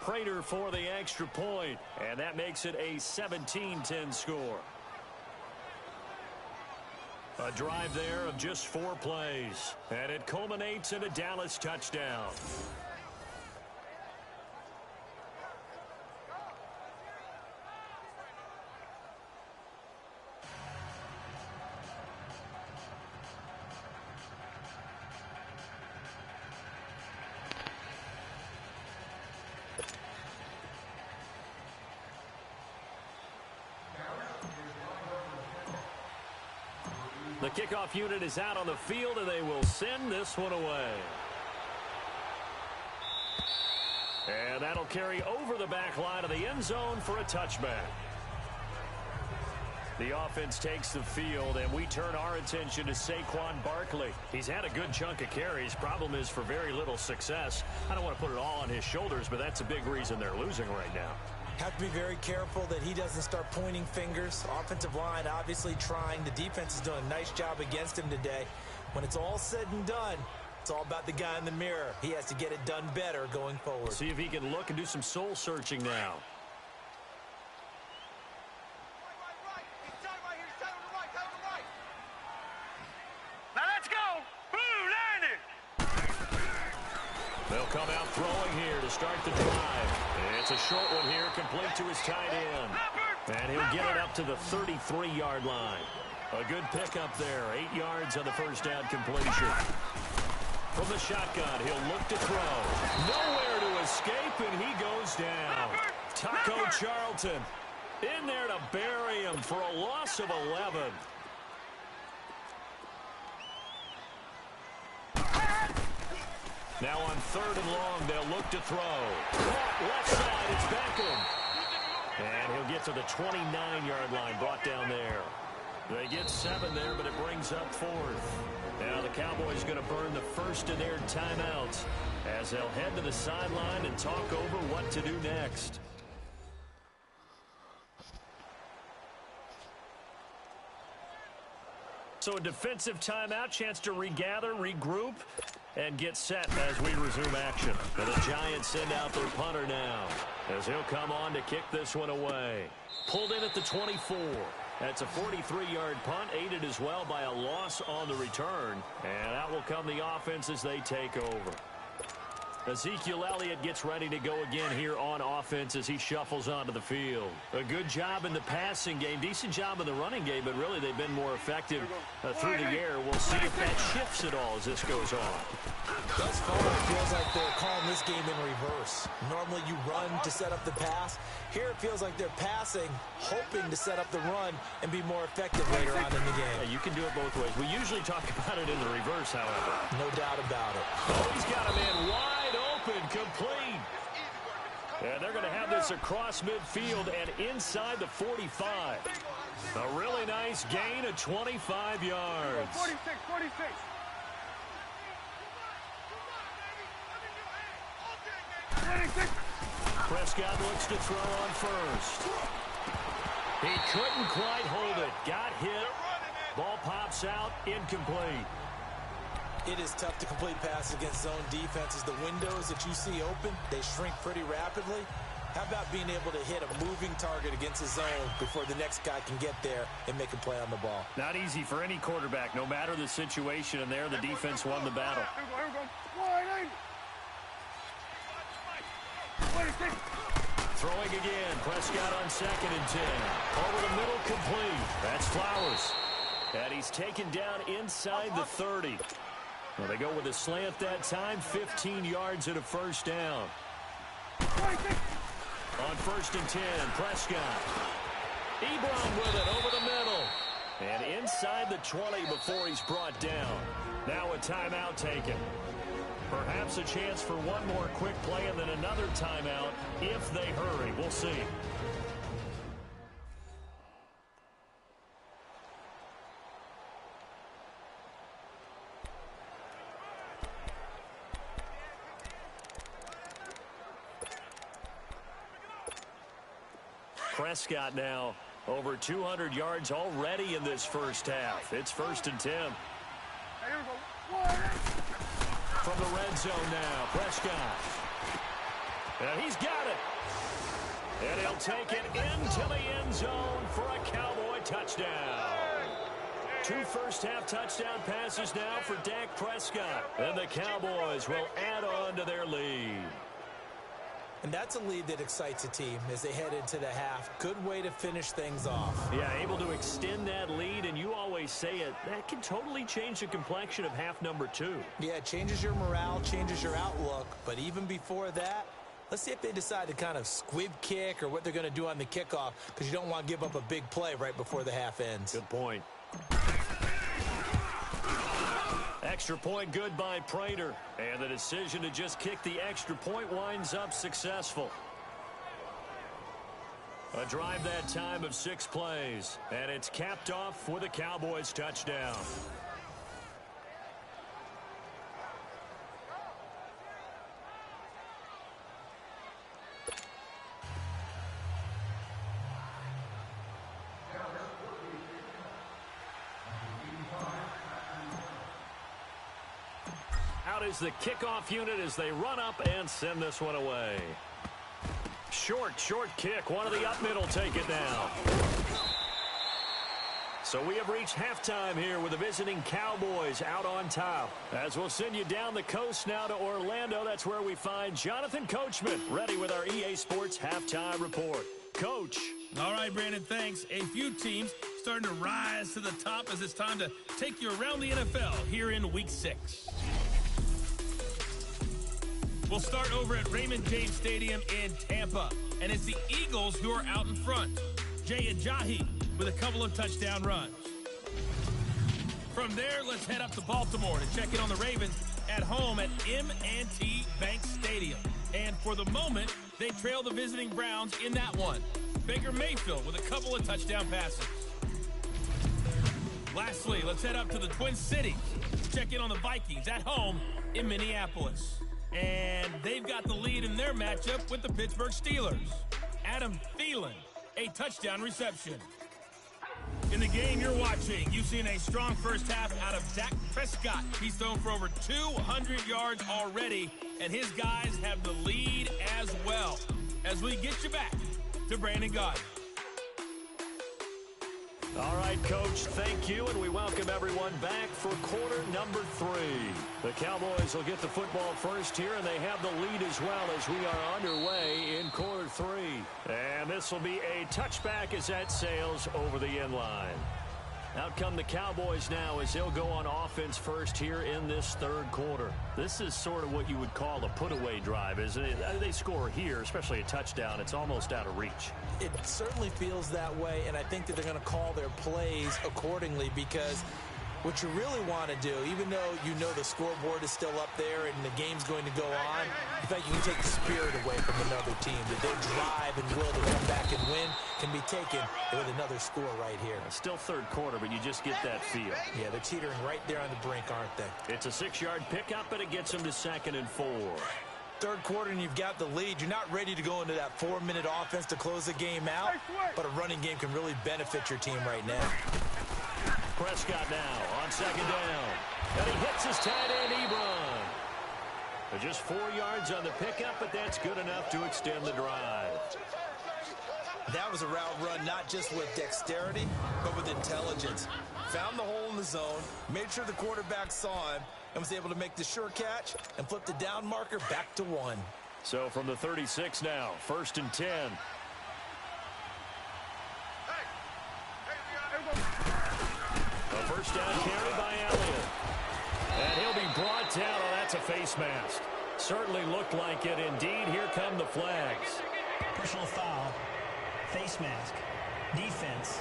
Prater for the extra point, and that makes it a 17-10 score. A drive there of just 4 plays, and it culminates in a Dallas touchdown. The kickoff unit is out on the field, and they will send this one away. And that'll carry over the back line of the end zone for a touchback. The offense takes the field, and we turn our attention to Saquon Barkley. He's had a good chunk of carries. Problem is for very little success. I don't want to put it all on his shoulders, but that's a big reason they're losing right now. Have to be very careful that he doesn't start pointing fingers. Offensive line obviously trying. The defense is doing a nice job against him today. When it's all said and done, it's all about the guy in the mirror. He has to get it done better going forward. See if he can look and do some soul searching now. Now let's go. Blue landed. They'll come out throwing here to start the drive. It's a short one here, complete to his tight end. And he'll get it up to the 33-yard line. A good pickup there, 8 yards on the first down completion. From the shotgun, he'll look to throw. Nowhere to escape, and he goes down. Taco Charlton in there to bury him for a loss of 11. Now on 3rd and long, they'll look to throw. Left side, it's Beckham. And he'll get to the 29-yard line, brought down there. They get 7 there, but it brings up 4th. Now the Cowboys going to burn the first of their timeouts as they'll head to the sideline and talk over what to do next. So a defensive timeout, chance to regather, regroup, and get set as we resume action. And the Giants send out their punter now as he'll come on to kick this one away. Pulled in at the 24. That's a 43-yard punt, aided as well by a loss on the return. And out will come the offense as they take over. Ezekiel Elliott gets ready to go again here on offense as he shuffles onto the field. A good job in the passing game, decent job in the running game, but really they've been more effective through the air. We'll see if that shifts at all as this goes on. Thus far, it feels like they're calling this game in reverse. Normally you run to set up the pass. Here it feels like they're passing, hoping to set up the run and be more effective later on in the game. Yeah, you can do it both ways. We usually talk about it in the reverse, however. No doubt about it. Oh, he's got a man wide open, complete. And they're going to have this across midfield and inside the 45. A really nice gain of 25 yards. 46, 46. Prescott looks to throw on first. He couldn't quite hold it. Got hit. Ball pops out, incomplete. It is tough to complete passes against zone defenses. The windows that you see open, they shrink pretty rapidly. How about being able to hit a moving target against a zone before the next guy can get there and make a play on the ball? Not easy for any quarterback, no matter the situation, and there the defense won the battle. Throwing again, Prescott on 2nd and 10. Over the middle, complete. That's Flowers. And he's taken down inside the 30. Well, they go with a slant that time, 15 yards and a first down. On 1st and 10, Prescott. Ebron with it over the middle. And inside the 20 before he's brought down. Now a timeout taken. Perhaps a chance for one more quick play and then another timeout if they hurry. We'll see. Prescott now over 200 yards already in this first half. It's 1st and 10. From the red zone now, Prescott. And he's got it. And he'll take it into the end zone for a Cowboy touchdown. 2 first-half touchdown passes now for Dak Prescott. And the Cowboys will add on to their lead. And that's a lead that excites a team as they head into the half. Good way to finish things off. Yeah, able to extend that lead, and you always say it, that can totally change the complexion of half number 2. Yeah, it changes your morale, changes your outlook. But even before that, let's see if they decide to kind of squib kick or what they're going to do on the kickoff, because you don't want to give up a big play right before the half ends. Good point. Extra point good by Prater. And the decision to just kick the extra point winds up successful. A drive that time of 6 plays. And it's capped off with a Cowboys touchdown. Out is the kickoff unit as they run up and send this one away. Short kick. One of the up middle take it down. So we have reached halftime here with the visiting Cowboys out on top. As we'll send you down the coast now to Orlando, that's where we find Jonathan Coachman ready with our EA Sports halftime report. Coach. All right, Brandon, thanks. A few teams starting to rise to the top as it's time to take you around the NFL here in Week 6. We'll start over at Raymond James Stadium in Tampa, and it's the Eagles who are out in front. Jay Ajayi with a couple of touchdown runs. From there, let's head up to Baltimore to check in on the Ravens at home at M&T Bank Stadium. And for the moment, they trail the visiting Browns in that one. Baker Mayfield with a couple of touchdown passes. Lastly, let's head up to the Twin Cities to check in on the Vikings at home in Minneapolis. And they've got the lead in their matchup with the Pittsburgh Steelers. Adam Thielen, a touchdown reception. In the game you're watching, you've seen a strong first half out of Dak Prescott. He's thrown for over 200 yards already, and his guys have the lead as well. As we get you back to Brandon Gaudin. All right, Coach, thank you, and we welcome everyone back for quarter number 3. The Cowboys will get the football first here, and they have the lead as well as we are underway in quarter 3. And this will be a touchback as that sails over the end line. Out come the Cowboys now as they'll go on offense first here in this third quarter. This is sort of what you would call a put-away drive, isn't it? They score here, especially a touchdown. It's almost out of reach. It certainly feels that way, and I think that they're going to call their plays accordingly because what you really want to do, even though you know the scoreboard is still up there and the game's going to go on, in fact, you can take the spirit away from another team. That their drive and will to come back and win can be taken with another score right here. Still third quarter, but you just get that feel. Yeah, they're teetering right there on the brink, aren't they? It's a 6-yard pickup, but it gets them to 2nd and 4. Third quarter and you've got the lead. You're not ready to go into that 4-minute offense to close the game out, but a running game can really benefit your team right now. Prescott now on 2nd down. And he hits his tight end, Ebron. Just 4 yards on the pickup, but that's good enough to extend the drive. That was a route run not just with dexterity, but with intelligence. Found the hole in the zone, made sure the quarterback saw him, and was able to make the sure catch and flip the down marker back to 1. So from the 36 now, 1st and 10. A first down carry by Elliott. And he'll be brought down. Oh, that's a face mask. Certainly looked like it. Indeed, here come the flags. Personal foul, face mask, defense.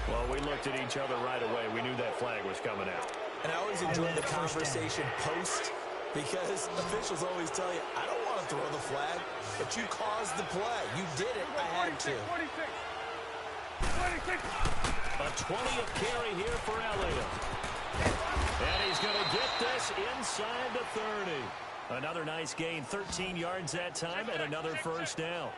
Well, we looked at each other right away. We knew that flag was coming out. And I always enjoy the conversation post because officials always tell you, I don't want to throw the flag, but you caused the play. You did it. I had to. 26. A 20th carry here for Elliott. And he's going to get this inside the 30. Another nice gain, 13 yards that time, and another first down.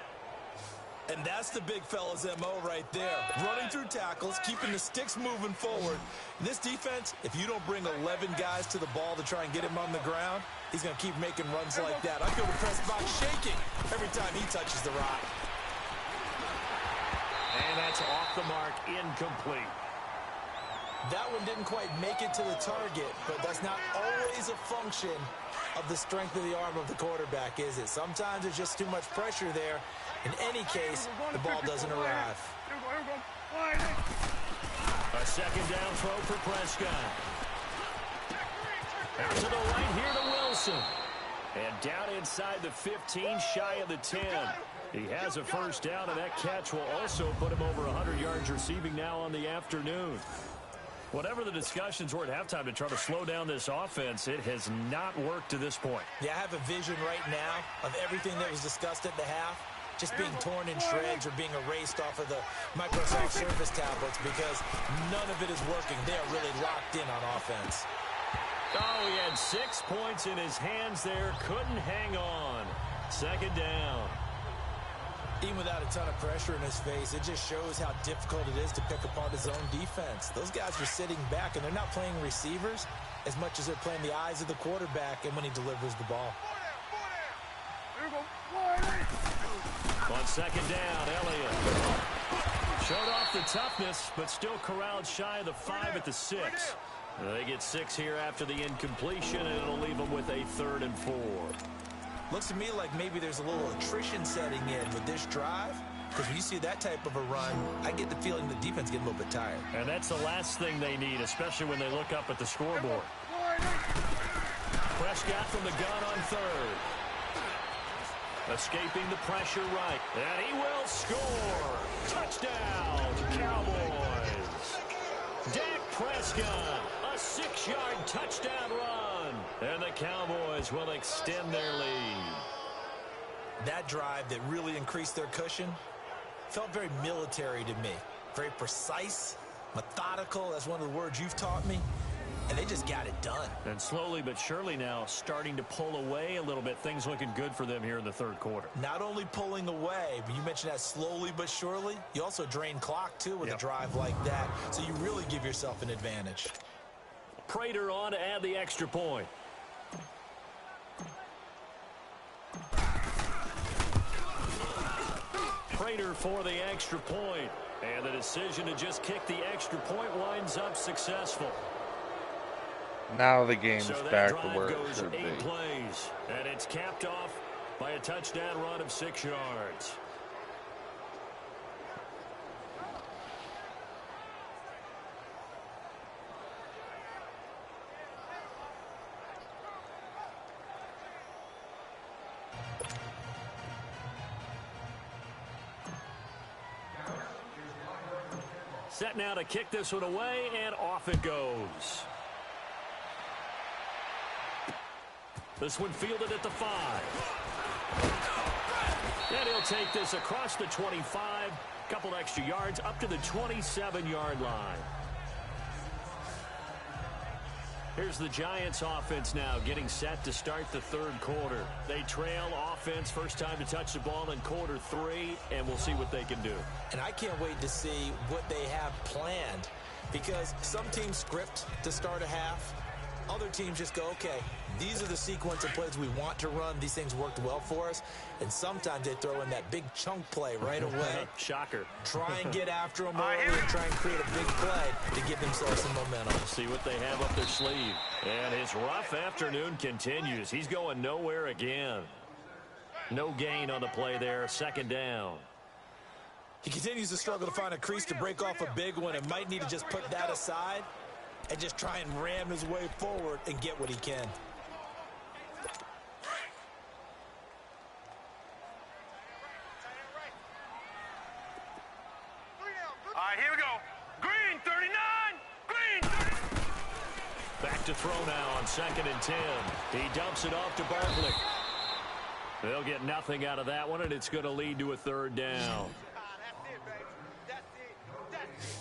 And that's the big fella's MO right there. Running through tackles, keeping the sticks moving forward. In this defense, if you don't bring 11 guys to the ball to try and get him on the ground, he's going to keep making runs like that. I feel the press box shaking every time he touches the rock. And that's off the mark, incomplete. That one didn't quite make it to the target, but that's not always a function of the strength of the arm of the quarterback, is it? Sometimes there's just too much pressure there. In any case, the ball doesn't arrive. A second down throw for Prescott. Out to the right here to Wilson. And down inside the 15, shy of the 10. He has a first down, and that catch will also put him over 100 yards receiving now on the afternoon. Whatever the discussions were at halftime to try to slow down this offense, it has not worked to this point. Yeah, I have a vision right now of everything that was discussed at the half just being torn in shreds or being erased off of the Microsoft Surface tablets because none of it is working. They are really locked in on offense. Oh, he had 6 points in his hands there. Couldn't hang on. Second down. Even without a ton of pressure in his face, it just shows how difficult it is to pick apart his own defense. Those guys are sitting back, and they're not playing receivers as much as they're playing the eyes of the quarterback and when he delivers the ball. On second down, Elliott showed off the toughness, but still corralled shy of the 5 at the 6. They get 6 here after the incompletion, and it'll leave them with a 3rd and 4. Looks to me like maybe there's a little attrition setting in with this drive, because when you see that type of a run, I get the feeling the defense getting a little bit tired. And that's the last thing they need, especially when they look up at the scoreboard. Prescott from the gun on 3rd. Escaping the pressure right. And he will score. Touchdown, Cowboys. Dak Prescott, a 6-yard touchdown run. And the Cowboys will extend their lead. That drive that really increased their cushion felt very military to me. Very precise, methodical. That's one of the words you've taught me. And they just got it done. And slowly but surely now starting to pull away a little bit. Things looking good for them here in the 3rd quarter. Not only pulling away, but you mentioned that slowly but surely. You also drain clock, too, with a drive like that. So you really give yourself an advantage. Prater on to add the extra point. Prater for the extra point. And the decision to just kick the extra point winds up successful. Now the game's So back that to drive where it goes should 8 be. plays, and it's capped off by a touchdown run of 6 yards. Set now to kick this one away, and off it goes. This one fielded at the 5. And he'll take this across the 25. Couple extra yards up to the 27-yard line. Here's the Giants offense now getting set to start the 3rd quarter. They trail offense, first time to touch the ball in quarter 3, and we'll see what they can do. And I can't wait to see what they have planned, because some teams script to start a half. Other teams just go, okay, these are the sequence of plays we want to run. These things worked well for us. And sometimes they throw in that big chunk play right away. Shocker. Try and get after them early and try and create a big play to give themselves some momentum. See what they have up their sleeve. And his rough afternoon continues. He's going nowhere again. No gain on the play there. Second down. He continues to struggle to find a crease to break off a big one and might need to just put that aside and just try and ram his way forward and get what he can. All right, here we go. Green, 39. Green, 30. Back to throw now on 2nd and 10. He dumps it off to Barkley. They'll get nothing out of that one, and it's going to lead to a 3rd down.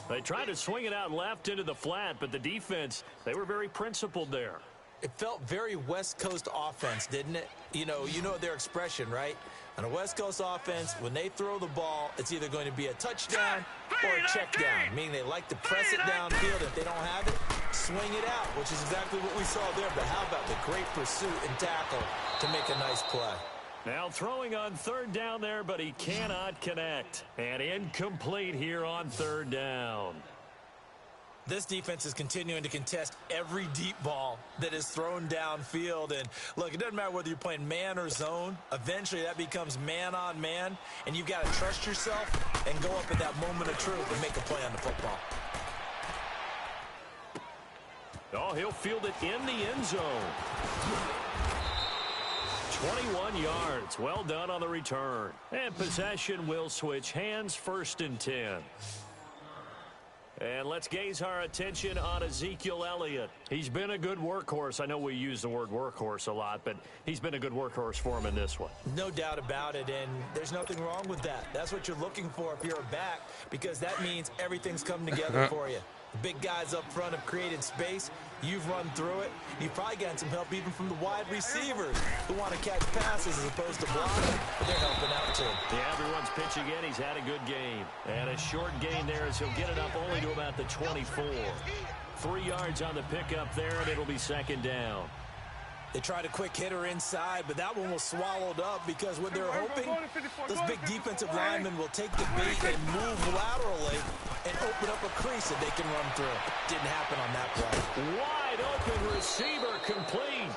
They tried to swing it out left into the flat, but the defense, they were very principled there. It felt very West Coast offense, didn't it? You know their expression, right? On a West Coast offense, when they throw the ball, it's either going to be a touchdown or a check down, meaning they like to press it downfield. If they don't have it, swing it out, which is exactly what we saw there. But how about the great pursuit and tackle to make a nice play? Now throwing on 3rd down there, but he cannot connect. And incomplete here on 3rd down. This defense is continuing to contest every deep ball that is thrown downfield. And look, it doesn't matter whether you're playing man or zone. Eventually that becomes man on man. And you've got to trust yourself and go up at that moment of truth and make a play on the football. Oh, he'll field it in the end zone. 21 yards. Well done on the return. And possession will switch hands. 1st and 10. And let's gaze our attention on Ezekiel Elliott. He's been a good workhorse. I know we use the word workhorse a lot, but he's been a good workhorse for him in this one. No doubt about it, and there's nothing wrong with that. That's what you're looking for if you're a back, because that means everything's come together for you. The big guys up front have created space. You've run through it. You've probably gotten some help even from the wide receivers who want to catch passes as opposed to blocking, but they're helping out too. Yeah, everyone's pitching in. He's had a good game. And a short gain there as he'll get it up only to about the 24. 3 yards on the pickup there, and it'll be second down. They tried a quick hitter inside, but that one was swallowed up because what they're hoping, those big defensive linemen will take the bait and move laterally and open up a crease that they can run through. Didn't happen on that play. Wide open receiver complete.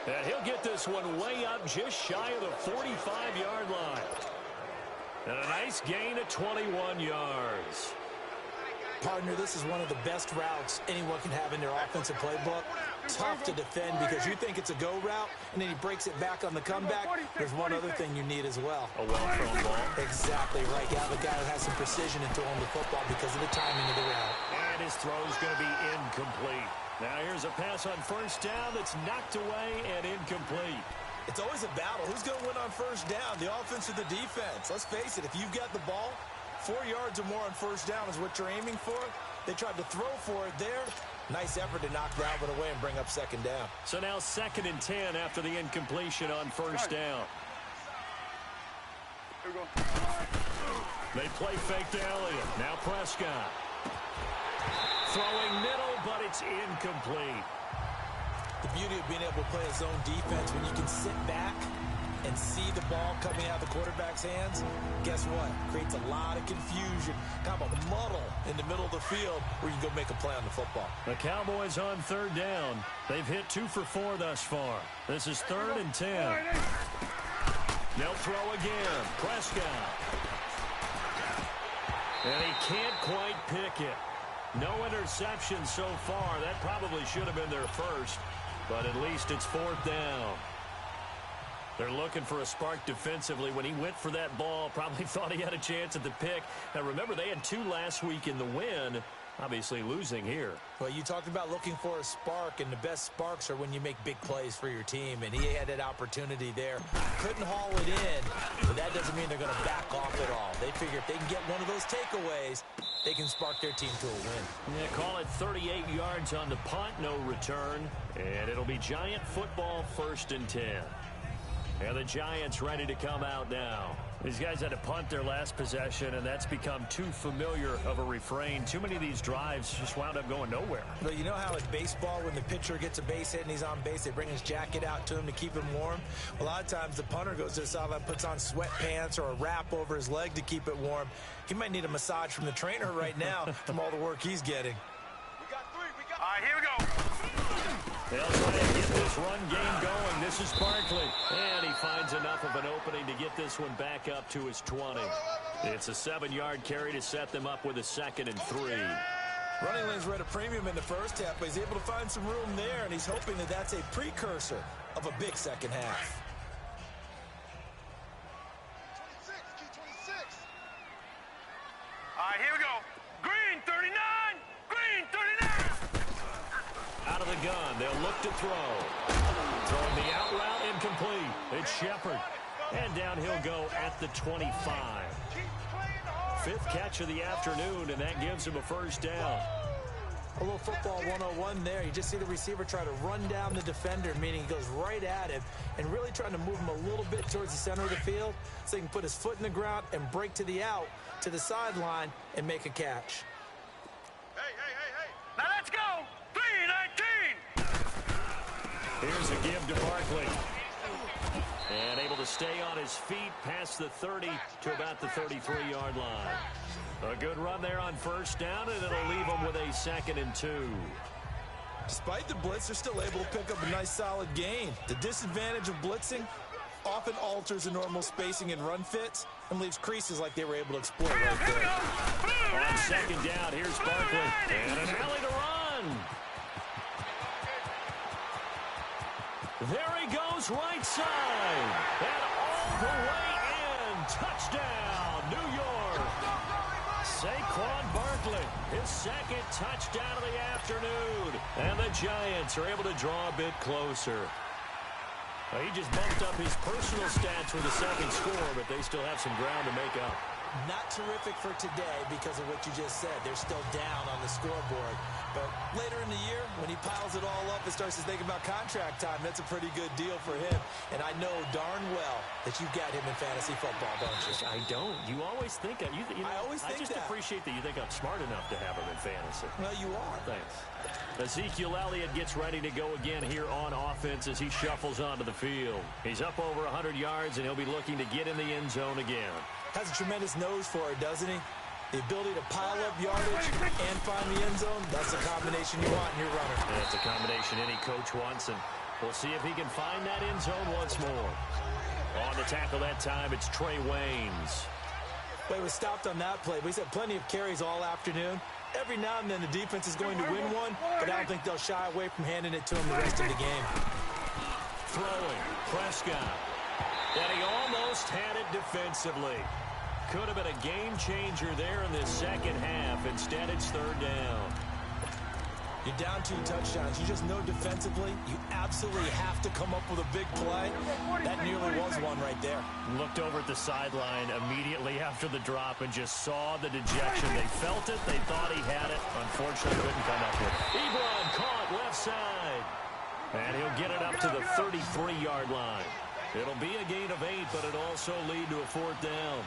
And he'll get this one way up just shy of the 45-yard line. And a nice gain of 21 yards. Partner, this is one of the best routes anyone can have in their offensive playbook. Tough to defend because you think it's a go route, and then he breaks it back on the comeback. There's one other thing you need as well. A well-thrown ball. Exactly right. You have a guy who has some precision in throwing the football because of the timing of the route. And his throw's going to be incomplete. Now here's a pass on first down that's knocked away and incomplete. It's always a battle. Who's going to win on first down, the offense or the defense? Let's face it, if you've got the ball, 4 yards or more on first down is what you're aiming for. They tried to throw for it there. Nice effort to knock that one away and bring up second down. So now 2nd and 10 after the incompletion on first down. Here we go. They play fake to Elliott. Now Prescott. Throwing middle, but it's incomplete. The beauty of being able to play a zone defense when you can sit back and see the ball coming out of the quarterback's hands, guess what? Creates a lot of confusion, kind of a muddle in the middle of the field where you can go make a play on the football. The Cowboys on 3rd down. They've hit 2 for 4 thus far. This is 3rd and 10. They'll throw again. Prescott. And he can't quite pick it. No interception so far. That probably should have been their first, but at least it's 4th down. They're looking for a spark defensively. When he went for that ball, probably thought he had a chance at the pick. Now, remember, they had 2 last week in the win, obviously losing here. Well, you talked about looking for a spark, and the best sparks are when you make big plays for your team, and he had that opportunity there. Couldn't haul it in, but that doesn't mean they're going to back off at all. They figure if they can get one of those takeaways, they can spark their team to a win. Yeah, call it 38 yards on the punt, no return, and it'll be Giant football 1st and 10. And the Giants ready to come out now. These guys had to punt their last possession, and that's become too familiar of a refrain. Too many of these drives just wound up going nowhere. But you know how in baseball, when the pitcher gets a base hit and he's on base, they bring his jacket out to him to keep him warm? A lot of times the punter goes to the sideline, puts on sweatpants or a wrap over his leg to keep it warm. He might need a massage from the trainer right now from all the work he's getting. All right, here we go. They'll try to get this run game going. This is Barkley. And he finds enough of an opening to get this one back up to his 20. It's a 7-yard carry to set them up with a 2nd and 3. Running lanes were at a premium in the first half, but he's able to find some room there, and he's hoping that that's a precursor of a big second half. 26. All right, here we go. Green 39. Green 39. Out of the gun, they'll look to throw. Throwing the out route, incomplete. It's Shepard. And down he'll go at the 25. 5th catch of the afternoon, and that gives him a 1st down. A little football 101 there. You just see the receiver try to run down the defender, meaning he goes right at him, and really trying to move him a little bit towards the center of the field so he can put his foot in the ground and break to the out, to the sideline, and make a catch. Hey. Now let's go. 3-19. Here's a give to Barkley. And able to stay on his feet past the 30 to about the 33-yard line. A good run there on 1st down, and it'll leave them with a 2nd and 2. Despite the blitz, they're still able to pick up a nice solid gain. The disadvantage of blitzing often alters the normal spacing and run fits and leaves creases like they were able to exploit right there. On 2nd down, here's Barkley. And an alley to run. There he goes, right side. And all the way in. Touchdown, New York. Saquon Barkley, his second touchdown of the afternoon. And the Giants are able to draw a bit closer. Well, he just bumped up his personal stats with a second score, but they still have some ground to make up. Not terrific for today because of what you just said. They're still down on the scoreboard. But later in the year, when he piles it all up and starts to think about contract time, that's a pretty good deal for him. And I know darn well that you've got him in fantasy football, don't you? I don't. You always think that. I just appreciate that you think I'm smart enough to have him in fantasy. Well, you are. Thanks. Ezekiel Elliott gets ready to go again here on offense as he shuffles onto the field. He's up over 100 yards, and he'll be looking to get in the end zone again. Has a tremendous nose for it, doesn't he? The ability to pile up yardage and find the end zone, that's the combination you want in your runner. That's a combination any coach wants, and we'll see if he can find that end zone once more. On the tackle that time, it's Trey Waynes. Well, he was stopped on that play, but he's had plenty of carries all afternoon. Every now and then the defense is going to win one, but I don't think they'll shy away from handing it to him the rest of the game. Throwing, Prescott. And he almost had it defensively. Could have been a game changer there in the second half. Instead, it's third down. You're down 2 touchdowns. You just know defensively you absolutely have to come up with a big play. That nearly was one right there. Looked over at the sideline immediately after the drop and just saw the dejection. They felt it. They thought he had it. Unfortunately, couldn't come up with it. Ebron caught left side. And he'll get it up to the 33-yard line. It'll be a gain of 8, but it'll also lead to a fourth down.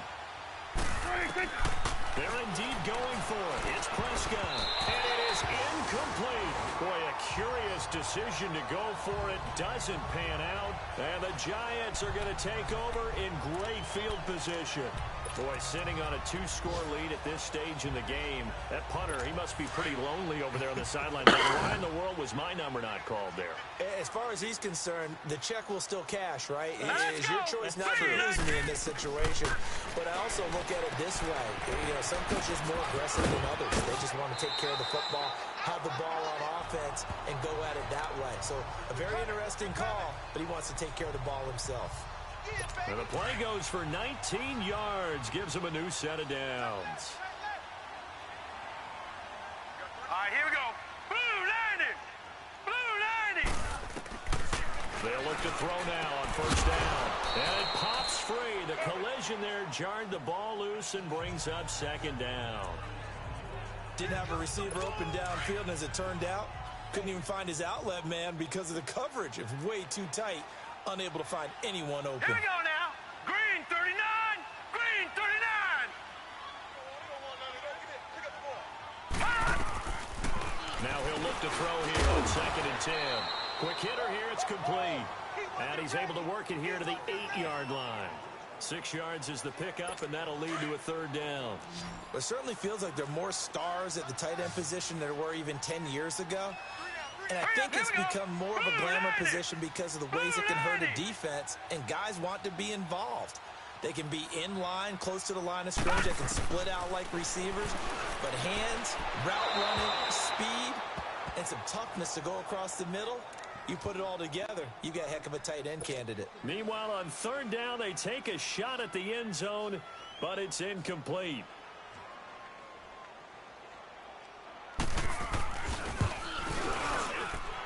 They're indeed going for it. It's Prescott. And it is incomplete. Boy, a curious decision to go for it. Doesn't pan out. And the Giants are going to take over in great field position. Boy, sitting on a 2-score lead at this stage in the game. That punter, he must be pretty lonely over there on the sideline. Why in the world was my number not called there? As far as he's concerned, the check will still cash, right? It is your choice not to lose me in this situation. But I also look at it this way. You know, some coaches are more aggressive than others. They just want to take care of the football, have the ball on offense, and go at it that way. So a very interesting call, but he wants to take care of the ball himself. And the play goes for 19 yards, gives him a new set of downs. All right, here we go. Blue 90. Blue 90. They'll look to throw now on first down. And it pops free. The collision there jarred the ball loose and brings up second down. Didn't have a receiver open downfield, and as it turned out, couldn't even find his outlet man because of the coverage. It was way too tight. Unable to find anyone open. Here we go now. Green 39. Green 39. Now he'll look to throw here on 2nd and 10. Quick hitter here. It's complete. And he's able to work it here to the 8-yard line. 6 yards is the pickup, and that'll lead to a third down. It certainly feels like there are more stars at the tight end position than there were even 10 years ago. And I think it's become more of a glamour position because of the ways it can hurt a defense, and guys want to be involved. They can be in line, close to the line of scrimmage. They can split out like receivers. But hands, route running, speed, and some toughness to go across the middle, you put it all together, you got a heck of a tight end candidate. Meanwhile, on third down, they take a shot at the end zone, but it's incomplete.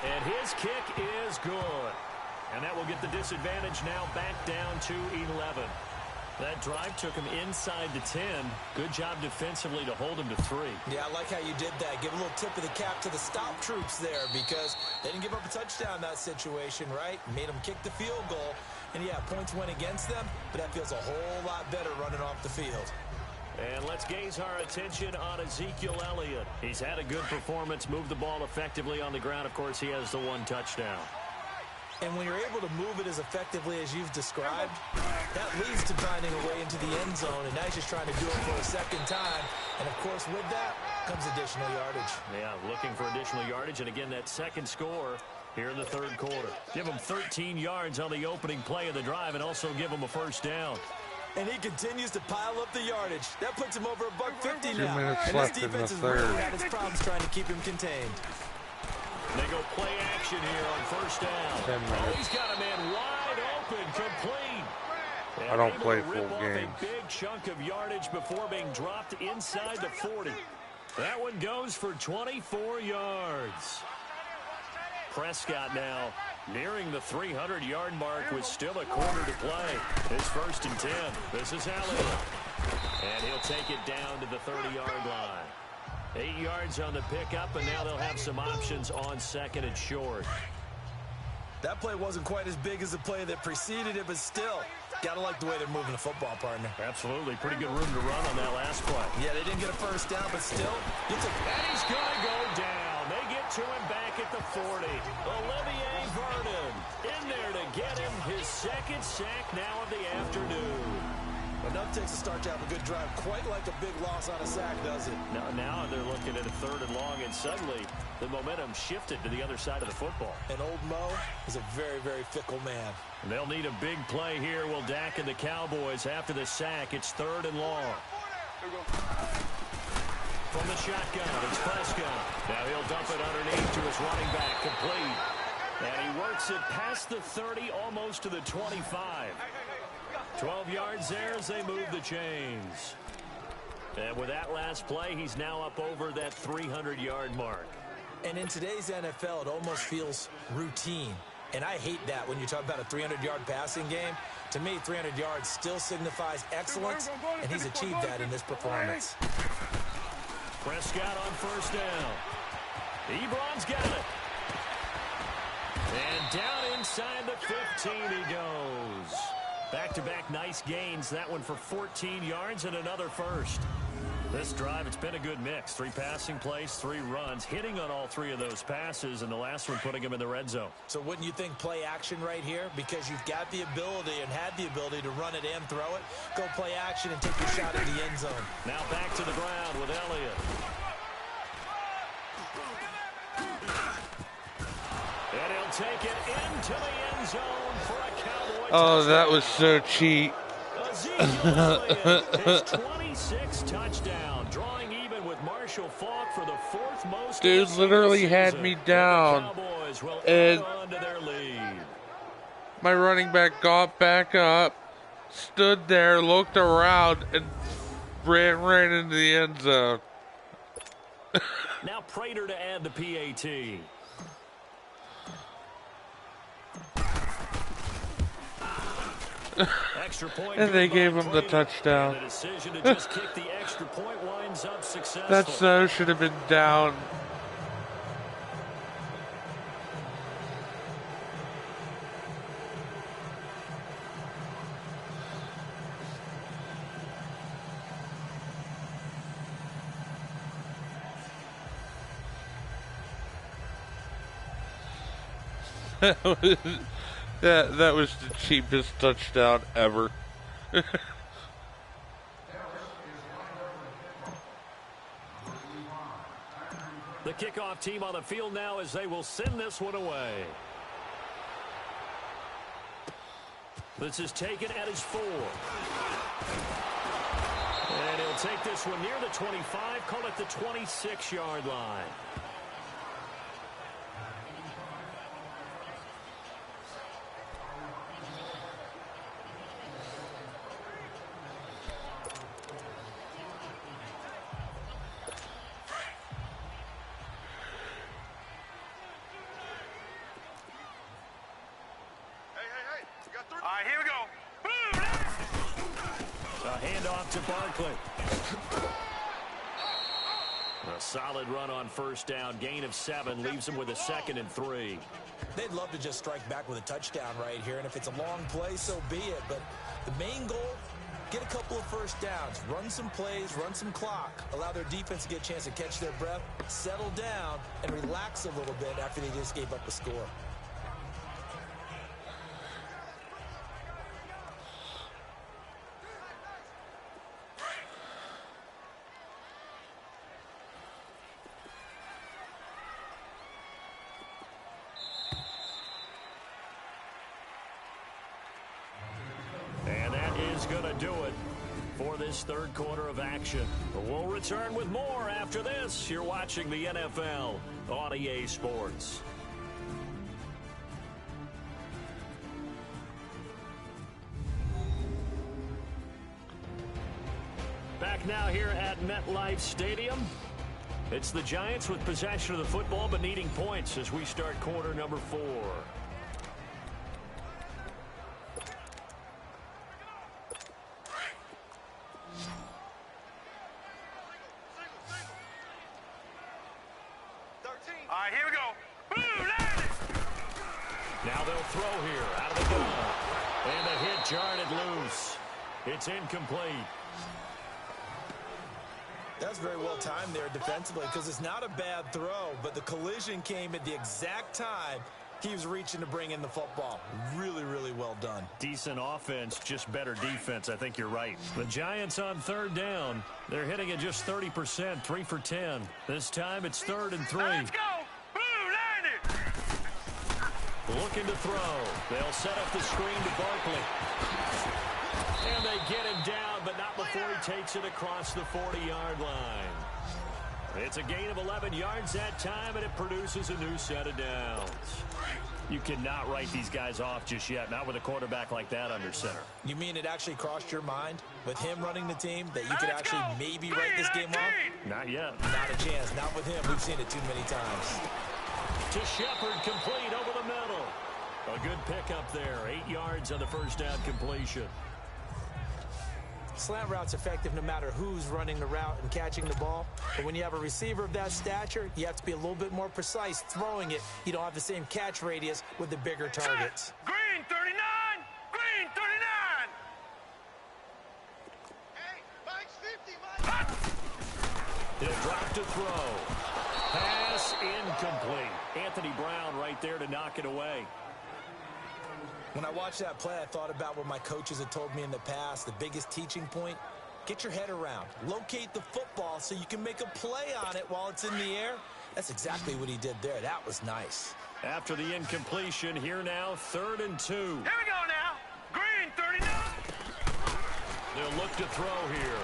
And his kick is good. And that will get the disadvantage now back down to 11. That drive took him inside the 10. Good job defensively to hold him to 3. Yeah, I like how you did that. Give a little tip of the cap to the stop troops there because they didn't give up a touchdown in that situation, right? Made them kick the field goal. And, yeah, points went against them, but that feels a whole lot better running off the field. And let's gaze our attention on Ezekiel Elliott. He's had a good performance, moved the ball effectively on the ground. Of course, he has the 1 touchdown. And when you're able to move it as effectively as you've described, that leads to finding a way into the end zone, and now he's just trying to do it for a second time. And, of course, with that comes additional yardage. Yeah, looking for additional yardage, and again, that second score here in the third quarter. Give him 13 yards on the opening play of the drive and also give him a first down. And he continues to pile up the yardage. That puts him over $150 now. 2 minutes and left his in the defense has third. really had his problems trying to keep him contained. They go play action here on first down. 10 minutes. Oh, he's got a man wide open, complete. And I don't able play to rip full off games. a big chunk of yardage before being dropped inside the 40. That one goes for 24 yards. Prescott now nearing the 300-yard mark with still a quarter to play. His 1st and 10. This is Elliott. And he'll take it down to the 30-yard line. 8 yards on the pickup, and now they'll have some options on 2nd and short. That play wasn't quite as big as the play that preceded it, but still, gotta like the way they're moving the football, partner. Absolutely. Pretty good room to run on that last play. Yeah, they didn't get a first down, but still, and he's going to go down. They get to him back at the 40. Olivier Vernon in there to get him his 2nd sack now of the afternoon. Enough takes a start to have a good drive, quite like a big loss on a sack, does it? Now they're looking at a 3rd and long, and suddenly the momentum shifted to the other side of the football. And old Mo is a very, very fickle man. And they'll need a big play here. Will Dak and the Cowboys after the sack. It's 3rd and long. From the shotgun, it's Prescott. Now he'll dump it underneath to his running back, complete. And he works it past the 30, almost to the 25. 12 yards there as they move the chains. And with that last play, he's now up over that 300-yard mark. And in today's NFL, it almost feels routine. And I hate that when you talk about a 300-yard passing game. To me, 300 yards still signifies excellence, and he's achieved that in this performance. Prescott on 1st down. Ebron's got it. And down inside the 15 he goes. Back-to-back nice gains. That one for 14 yards and another 1st. This drive, it's been a good mix. 3 passing plays, 3 runs, hitting on all 3 of those passes, and the last one putting him in the red zone. So wouldn't you think play action right here? Because you've got the ability and had the ability to run it and throw it. Go play action and take your shot at the end zone. Now back to the ground with Elliott. And he'll take it into the end zone for a Cowboy touchdown. That was so cheap. His 26th touchdown, drawing even with Marshall Faulk for the 4th most. Dude literally had me down, and my running back got back up, stood there, looked around, and ran right into the end zone. Now Prater to add the PAT. Extra point, and they gave him the touchdown. And the decision to just kick the extra point winds up successful. That so should have been down. That was the cheapest touchdown ever. The kickoff team on the field now as they will send this one away. This is taken at his 4. And he'll take this one near the 25, call it the 26-yard line. To Barkley. A solid run on 1st down. Gain of 7 leaves him with a 2nd and 3. They'd love to just strike back with a touchdown right here, and if it's a long play, so be it. But the main goal, get a couple of 1st downs, run some plays, run some clock, allow their defense to get a chance to catch their breath, settle down, and relax a little bit after they just gave up a score. Going to do it for this 3rd quarter of action. We'll return with more after this. You're watching the NFL on EA Sports. Back now here at MetLife Stadium. It's the Giants with possession of the football but needing points as we start quarter number 4. All right, here we go. Boom, land it. Now they'll throw here out of the gun. And the hit jarred it loose. It's incomplete. That's very well timed there defensively because it's not a bad throw, but the collision came at the exact time he was reaching to bring in the football. Really, really well done. Decent offense, just better defense. I think you're right. The Giants on third down. They're hitting at just 30%, 3 for 10. This time it's 3rd and 3. Let's go. Boom, land it. Looking to throw. They'll set up the screen to Barkley. And they get him down, but not before he takes it across the 40-yard line. It's a gain of 11 yards that time, and it produces a new set of downs. You cannot write these guys off just yet, not with a quarterback like that under center. You mean it actually crossed your mind with him running the team that you could actually maybe write this game off? Not yet. Not a chance. Not with him. We've seen it too many times. To Shepard, complete over the middle. A good pickup there. 8 yards on the first down completion. Slant route's effective no matter who's running the route and catching the ball. But when you have a receiver of that stature, you have to be a little bit more precise throwing it. You don't have the same catch radius with the bigger targets. Green 39. Green 39. Hey, Mike's 50, Mike. He'll drop to throw. Pass incomplete. Anthony Brown right there to knock it away. When I watched that play, I thought about what my coaches had told me in the past. The biggest teaching point, get your head around. Locate the football so you can make a play on it while it's in the air. That's exactly what he did there. That was nice. After the incompletion, here now, 3rd and 2. Here we go now. Green 39. They'll look to throw here.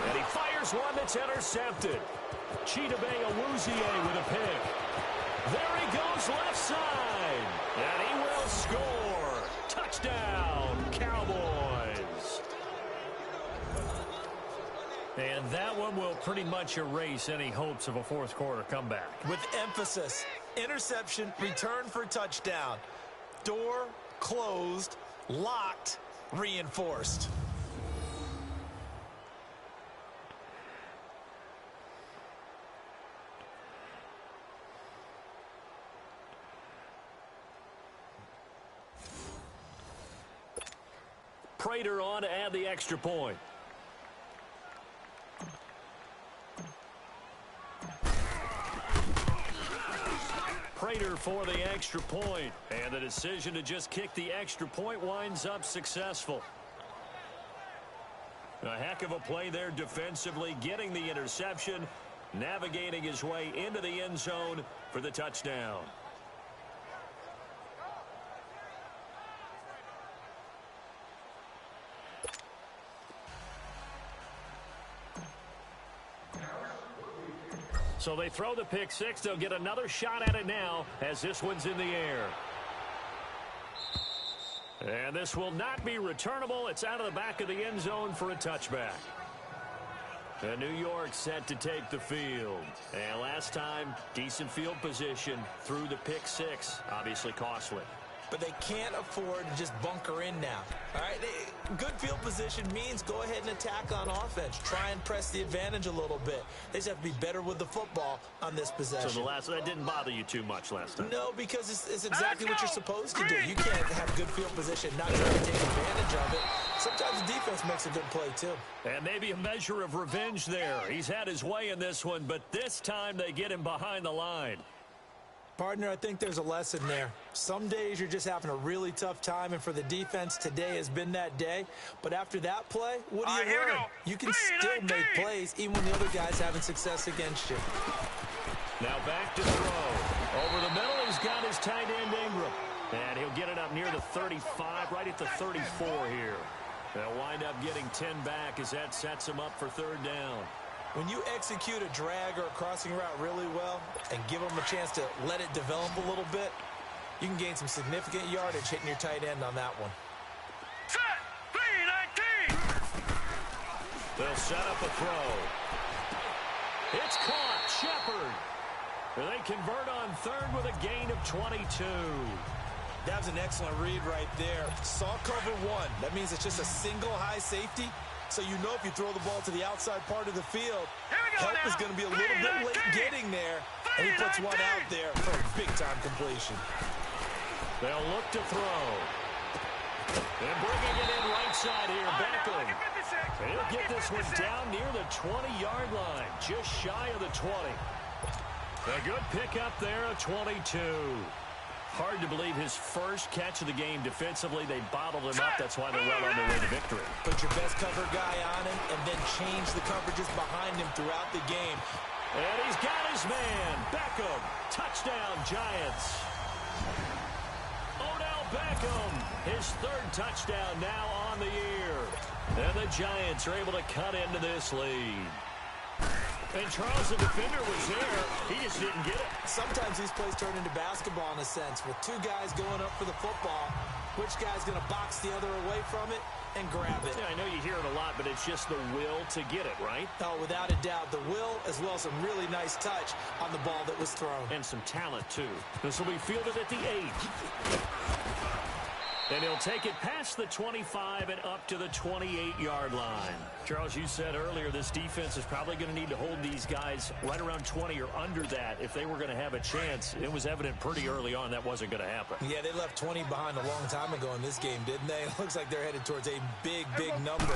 And he fires one that's intercepted. Chidobe Awuzie with a pick. There he goes left side. And he will score. Touchdown, Cowboys. And that one will pretty much erase any hopes of a fourth quarter comeback. With emphasis, interception, return for touchdown. Door closed, locked, reinforced. Prater on to add the extra point. Prater for the extra point. And the decision to just kick the extra point winds up successful. A heck of a play there defensively, getting the interception, navigating his way into the end zone for the touchdown. So they throw the pick six. They'll get another shot at it now as this one's in the air. And this will not be returnable. It's out of the back of the end zone for a touchback. And New York set to take the field. And last time, decent field position through the pick six. Obviously costly. But they can't afford to just bunker in now. All right, good field position means go ahead and attack on offense. Try and press the advantage a little bit. They just have to be better with the football on this possession. So that didn't bother you too much last time? No, because it's exactly what you're supposed to do. You can't have good field position, not try to take advantage of it. Sometimes the defense makes a good play, too. And maybe a measure of revenge there. He's had his way in this one, but this time they get him behind the line. Partner, I think there's a lesson there. Some days you're just having a really tough time, and for the defense, today has been that day. But after that play, what do you learn? You can still make plays even when the other guy's having success against you. Now back to throw. Over the middle, he's got his tight end Ingram. And he'll get it up near the 35, right at the 34 here. They'll wind up getting 10 back as that sets him up for third down. When you execute a drag or a crossing route really well and give them a chance to let it develop a little bit, you can gain some significant yardage hitting your tight end on that one. Set. 3-19. They'll set up a throw. It's caught. Shepard. They convert on third with a gain of 22. That was an excellent read right there. Saw cover one. That means it's just a single high safety. So you know if you throw the ball to the outside part of the field, help is going to be a little bit late getting there. And he puts one out there for a big-time completion. They'll look to throw. And bringing it in right side here, Beckham. He'll get this one down near the 20-yard line, just shy of the 20. A good pickup there, a 22. Hard to believe his first catch of the game defensively. They bottled him up. That's why they're well on their way to victory. Put your best cover guy on him and then change the coverages behind him throughout the game. And he's got his man. Beckham. Touchdown, Giants. Odell Beckham. His third touchdown now on the year. And the Giants are able to cut into this lead. And Charles, the defender, was there. He just didn't get it. Sometimes these plays turn into basketball in a sense. With two guys going up for the football, which guy's going to box the other away from it and grab it? Yeah, I know you hear it a lot, but it's just the will to get it, right? Oh, without a doubt. The will, as well as some really nice touch on the ball that was thrown. And some talent, too. This will be fielded at the 8. And he'll take it past the 25 and up to the 28-yard line. Charles, you said earlier this defense is probably going to need to hold these guys right around 20 or under that if they were going to have a chance. It was evident pretty early on that wasn't going to happen. Yeah, they left 20 behind a long time ago in this game, didn't they? It looks like they're headed towards a big, big number.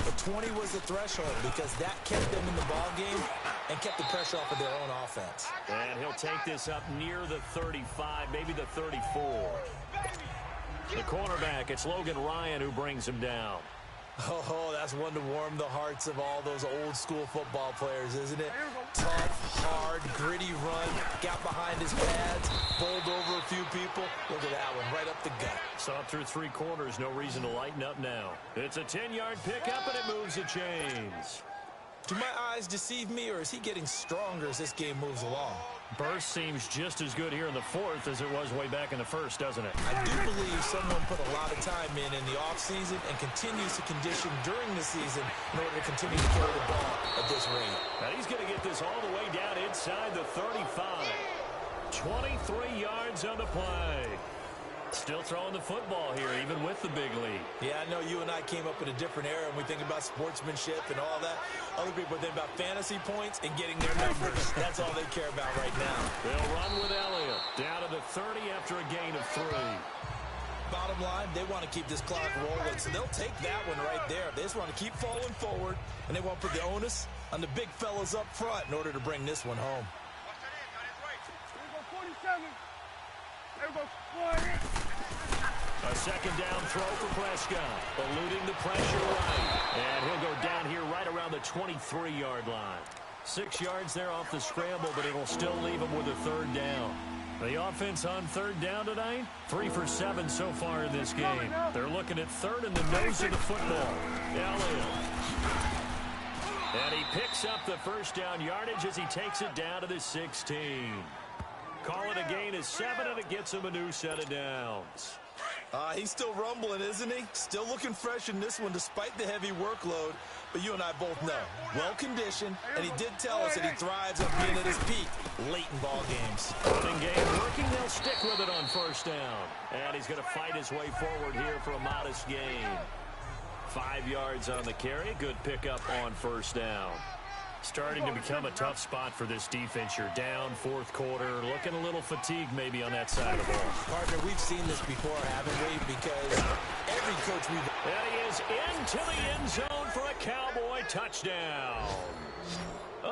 But 20 was the threshold because that kept them in the ball game and kept the pressure off of their own offense. And he'll take this up near the 35, maybe the 34. The cornerback, it's Logan Ryan who brings him down. Oh, that's one to warm the hearts of all those old school football players, isn't it? Tough, hard, gritty run, got behind his pads, bowled over a few people. Look at that one, right up the gut. Saw through three corners, no reason to lighten up now. It's a 10-yard pickup, and it moves the chains. Do my eyes deceive me, or is he getting stronger as this game moves along? Burst seems just as good here in the fourth as it was way back in the first, doesn't it? I do believe someone put a lot of time in the offseason and continues to condition during the season in order to continue to carry the ball at this rate. Now he's going to get this all the way down inside the 35. 23 yards on the play. Still throwing the football here, even with the big lead. Yeah, I know you and I came up in a different era, and we think about sportsmanship and all that. Other people think about fantasy points and getting their numbers. That's all they care about right now. They'll run with Elliott. Down to the 30 after a gain of 3. Bottom line, they want to keep this clock rolling, so they'll take that one right there. They just want to keep falling forward, and they want to put the onus on the big fellas up front in order to bring this one home. A second down throw for Prescott, eluding the pressure right. And he'll go down here right around the 23-yard line. 6 yards there off the scramble, but it'll still leave him with a third down. The offense on third down tonight, 3 for 7 so far in this game. They're looking at third in the nose of the football. Elliott. And he picks up the first down yardage as he takes it down to the 16. Call it a gain of 7, and it gets him a new set of downs. He's still rumbling, isn't he? Still looking fresh in this one despite the heavy workload. But you and I both know, well-conditioned, and he did tell us that he thrives on being at his peak late in ball games. Running game working, they'll stick with it on first down. And he's going to fight his way forward here for a modest gain. 5 yards on the carry, good pickup on first down. Starting to become a tough spot for this defense. You're down fourth quarter, looking a little fatigued maybe on that side of the ball. Partner, we've seen this before, haven't we? Because every coach we've... And he is into the end zone for a Cowboy touchdown.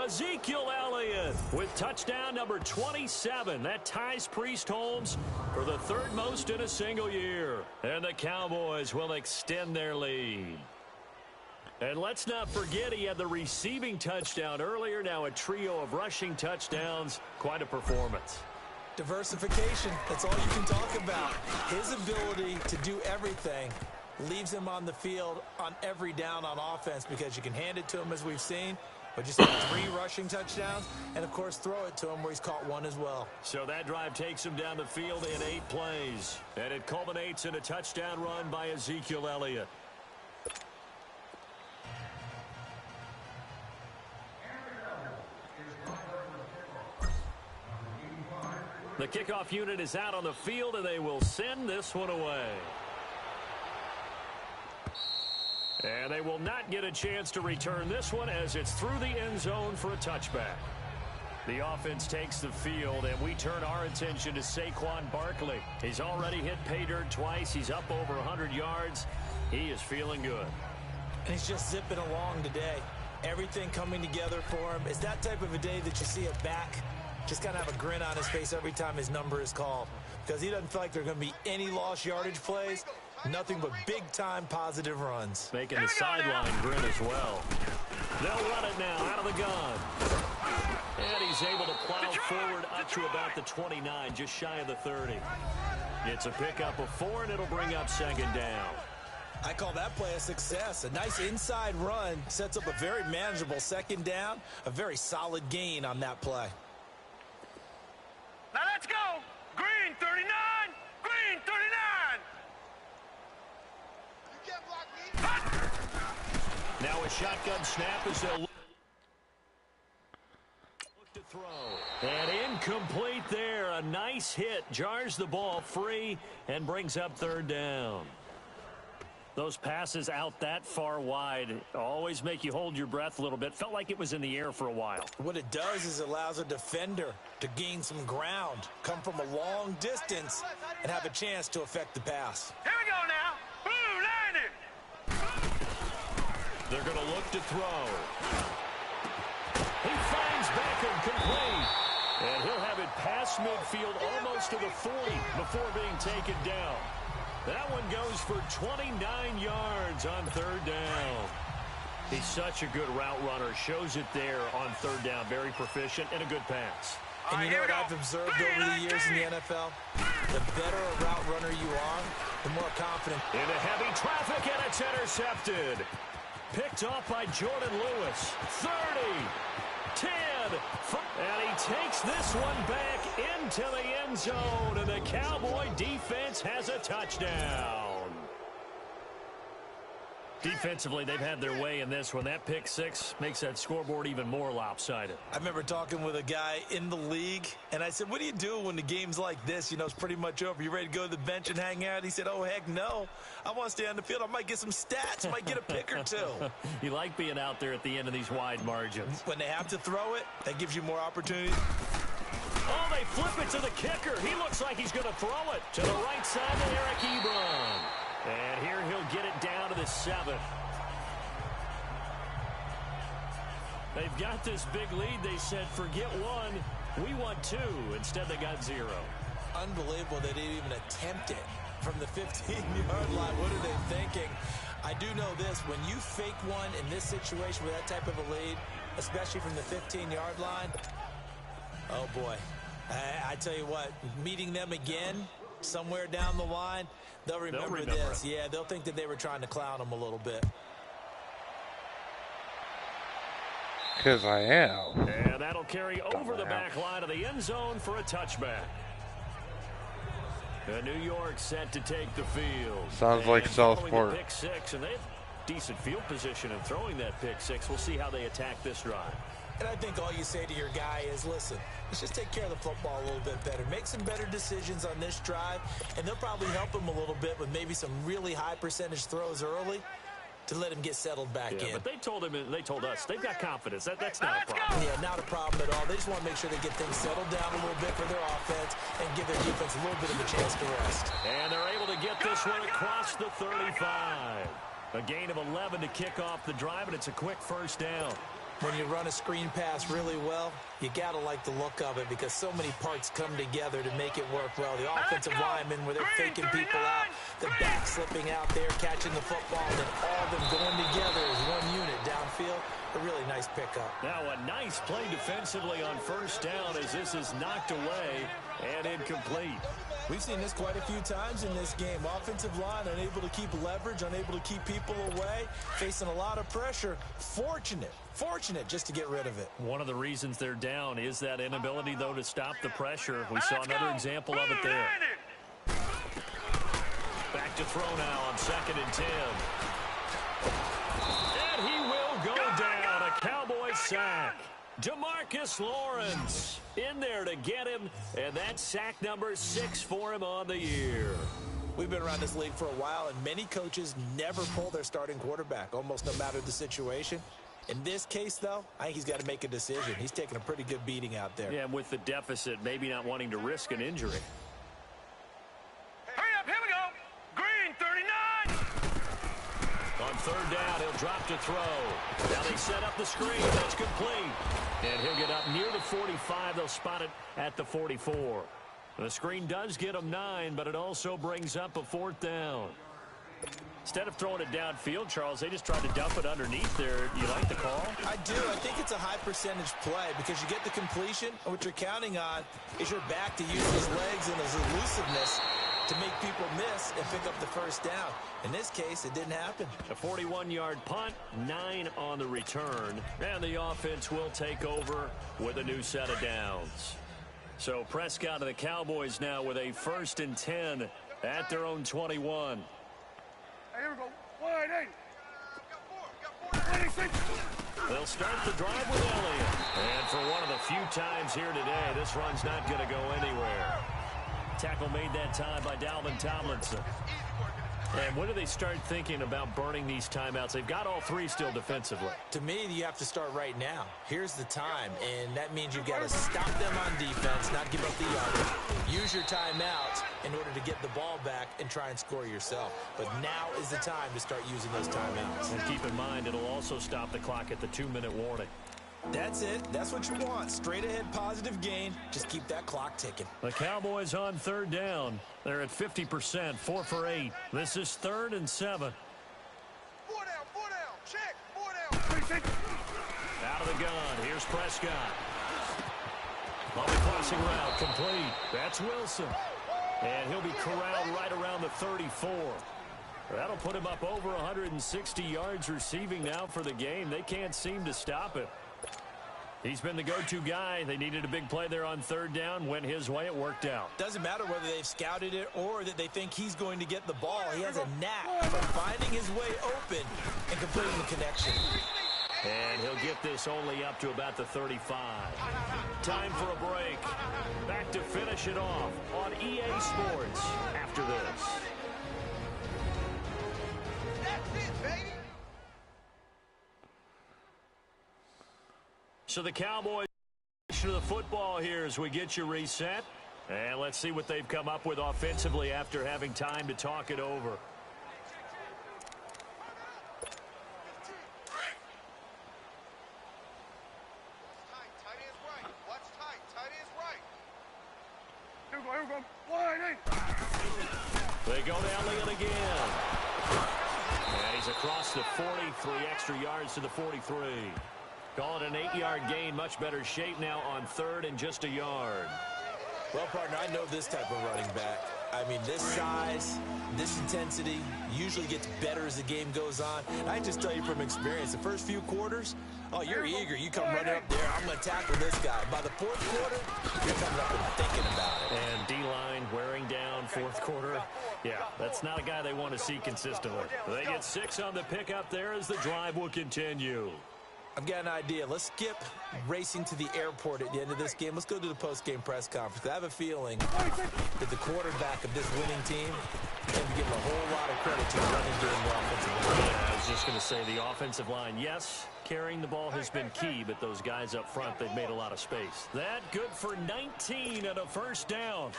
Ezekiel Elliott with touchdown number 27. That ties Priest Holmes for the third most in a single year. And the Cowboys will extend their lead. And let's not forget he had the receiving touchdown earlier. Now a trio of rushing touchdowns. Quite a performance. Diversification, that's all you can talk about. His ability to do everything leaves him on the field on every down on offense because you can hand it to him as we've seen, but just have 3 rushing touchdowns and, of course, throw it to him where he's caught 1 as well. So that drive takes him down the field in 8 plays. And it culminates in a touchdown run by Ezekiel Elliott. The kickoff unit is out on the field, and they will send this one away. And they will not get a chance to return this one as it's through the end zone for a touchback. The offense takes the field, and we turn our attention to Saquon Barkley. He's already hit pay dirt twice. He's up over 100 yards. He is feeling good. And he's just zipping along today. Everything coming together for him. It's that type of a day that you see a back just kind of have a grin on his face every time his number is called, because he doesn't feel like there are going to be any lost yardage plays. Nothing but big-time positive runs. Making the sideline grin as well. They'll run it now out of the gun. And he's able to plow forward up to about the 29, just shy of the 30. It's a pickup of 4, and it'll bring up second down. I call that play a success. A nice inside run sets up a very manageable second down. A very solid gain on that play. Now let's go. Green 39. Green 39. You can't block me. Now a shotgun snap as they'll look to throw. And incomplete there. A nice hit. Jars the ball free and brings up third down. Those passes out that far wide always make you hold your breath a little bit. Felt like it was in the air for a while. What it does is it allows a defender to gain some ground, come from a long distance, and have a chance to affect the pass. Here we go now. Blue landed. They're going to look to throw. He finds Beckham complete. And he'll have it past midfield almost to the 40 before being taken down. That one goes for 29 yards on third down. He's such a good route runner. Shows it there on third down. Very proficient and a good pass. And you know what I've observed over the years in the NFL? The better a route runner you are, the more confident. Into heavy traffic, and it's intercepted. Picked off by Jordan Lewis. 30, 10, and he takes this one back into the end zone, and the Cowboy defense has a touchdown. Defensively, they've had their way in this one. That pick six makes that scoreboard even more lopsided. I remember talking with a guy in the league, and I said, what do you do when the game's like this? You know, it's pretty much over. You ready to go to the bench and hang out? He said, oh, heck no. I want to stay on the field. I might get some stats. Might get a pick or two. You like being out there at the end of these wide margins. When they have to throw it, that gives you more opportunity. Oh, they flip it to the kicker. He looks like he's going to throw it to the right side to Eric Ebron. And here he'll get it down to the 7th. They've got this big lead. They said, forget one. We want 2. Instead, they got 0. Unbelievable they didn't even attempt it from the 15-yard line. What are they thinking? I do know this. When you fake one in this situation with that type of a lead, especially from the 15-yard line, oh, boy. I tell you what, meeting them again somewhere down the line, they'll remember this. Yeah, they'll think that they were trying to clown them a little bit. Because I am. And that'll carry over the back line of the end zone for a touchback. New York set to take the field. Sounds like Southport. Pick six, and they have decent field position in throwing that pick six. We'll see how they attack this drive. And I think all you say to your guy is, listen, let's just take care of the football a little bit better. Make some better decisions on this drive, and they'll probably help him a little bit with maybe some really high percentage throws early to let him get settled back in. But they told us they've got confidence. That's not a problem. Yeah, not a problem at all. They just want to make sure they get things settled down a little bit for their offense and give their defense a little bit of a chance to rest. And they're able to get this one across the 35. A gain of 11 to kick off the drive, and it's a quick first down. When you run a screen pass really well, you got to like the look of it because so many parts come together to make it work well. The offensive linemen, where they're faking people out, the back slipping out there, catching the football, and then all of them going together as one unit downfield. A really nice pickup. Now a nice play defensively on first down as this is knocked away and incomplete. We've seen this quite a few times in this game. Offensive line unable to keep leverage, unable to keep people away, facing a lot of pressure. Fortunate just to get rid of it. One of the reasons they're down is that inability, though, to stop the pressure. We saw another example of it there. Back to throw now on 2nd and 10. And he will go down. A Cowboy sack. DeMarcus Lawrence in there to get him, and that's sack number 6 for him on the year. We've been around this league for a while, and many coaches never pull their starting quarterback, almost no matter the situation. In this case, though, I think he's got to make a decision. He's taking a pretty good beating out there. Yeah, and with the deficit, maybe not wanting to risk an injury. Hurry up, here we go. Green, 39. On third down, he'll drop to throw. Now they set up the screen. That's complete. And he'll get up near the 45. They'll spot it at the 44. The screen does get him 9, but it also brings up a 4th down. Instead of throwing it downfield, Charles, they just tried to dump it underneath there. You like the call? I do. I think it's a high-percentage play because you get the completion, and what you're counting on is your back to use his legs and his elusiveness to make people miss and pick up the first down. In this case, it didn't happen. A 41-yard punt, 9 on the return, and the offense will take over with a new set of downs. So Prescott and the Cowboys now with a 1st and 10 at their own 21. Hey, here we go. Wide eight. They'll start the drive with Elliott. And for one of the few times here today, this run's not going to go anywhere. Tackle made that time by Dalvin Tomlinson. And when do they start thinking about burning these timeouts? They've got all 3 still defensively. To me, you have to start right now. Here's the time, and that means you've got to stop them on defense, not give up the yardage. Use your timeouts in order to get the ball back and try and score yourself. But now is the time to start using those timeouts. And keep in mind, it'll also stop the clock at the 2-minute warning. That's it. That's what you want. Straight ahead positive gain. Just keep that clock ticking. The Cowboys on third down. They're at 50%, 4 for 8. This is 3rd and 7. 4 down, check, 4 down. Out of the gun, here's Prescott. On the crossing route, complete. That's Wilson. And he'll be corralled right around the 34. That'll put him up over 160 yards receiving now for the game. They can't seem to stop him. He's been the go-to guy. They needed a big play there on third down. Went his way. It worked out. Doesn't matter whether they've scouted it or that they think he's going to get the ball. He has a knack for finding his way open and completing the connection. And he'll get this only up to about the 35. Time for a break. Back to finish it off on EA Sports after this. That's it, baby. So the Cowboys to the football here as we get you reset. And let's see what they've come up with offensively after having time to talk it over. Here we go. Wide eight. They go to Elliott again. And he's across the 40, 3 extra yards to the 43. Call it an 8-yard gain. Much better shape now on 3rd and just a yard. Well, partner, I know this type of running back. I mean, this size, this intensity usually gets better as the game goes on. And I just tell you from experience, the first few quarters, oh, you're eager. You come running up there. I'm going to tackle this guy. By the 4th quarter, you're coming up and thinking about it. And D-line wearing down 4th quarter. Yeah, that's not a guy they want to see consistently. They get 6 on the pickup there as the drive will continue. I've got an idea. Let's skip racing to the airport at the end of this game. Let's go to the post-game press conference. I have a feeling that the quarterback of this winning team can be given a whole lot of credit to the running game of the offensive line. Yeah, I was just going to say the offensive line, yes, carrying the ball has been key, but those guys up front, they've made a lot of space. That good for 19 and a first down.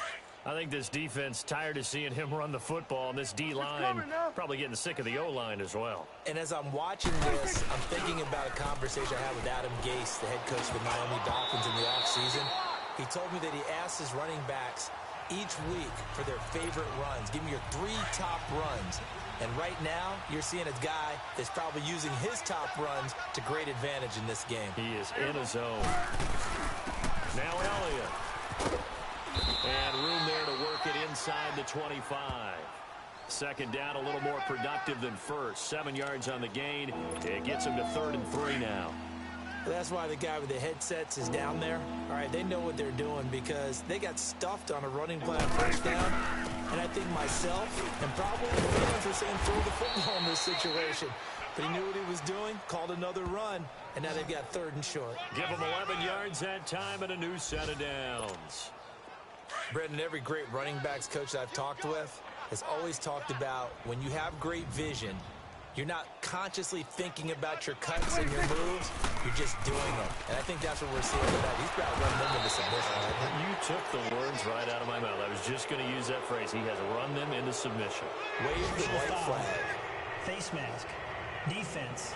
I think this defense tired of seeing him run the football, and this D-line probably getting sick of the O-line as well. And as I'm watching this, I'm thinking about a conversation I had with Adam Gase, the head coach of the Miami Dolphins in the offseason. He told me that he asked his running backs each week for their favorite runs. Give me your 3 top runs. And right now, you're seeing a guy that's probably using his top runs to great advantage in this game. He is in a zone. Now Elliott. And room there to work it inside the 25. Second down, a little more productive than first. 7 yards on the gain. It gets him to 3rd and 3 now. That's why the guy with the headsets is down there. All right, they know what they're doing because they got stuffed on a running play on first down. And I think myself and probably the fans are saying throw the football in this situation. but he knew what he was doing, called another run, and now they've got 3rd and short. Give him 11 yards that time and a new set of downs. Brendan, every great running backs coach that I've talked with has always talked about when you have great vision, you're not consciously thinking about your cuts and your moves, you're just doing them. And I think that's what we're seeing with that. He's got to run them into submission. You took the words right out of my mouth. I was just going to use that phrase. He has run them into submission. Wave the white flag. Face mask. Defense.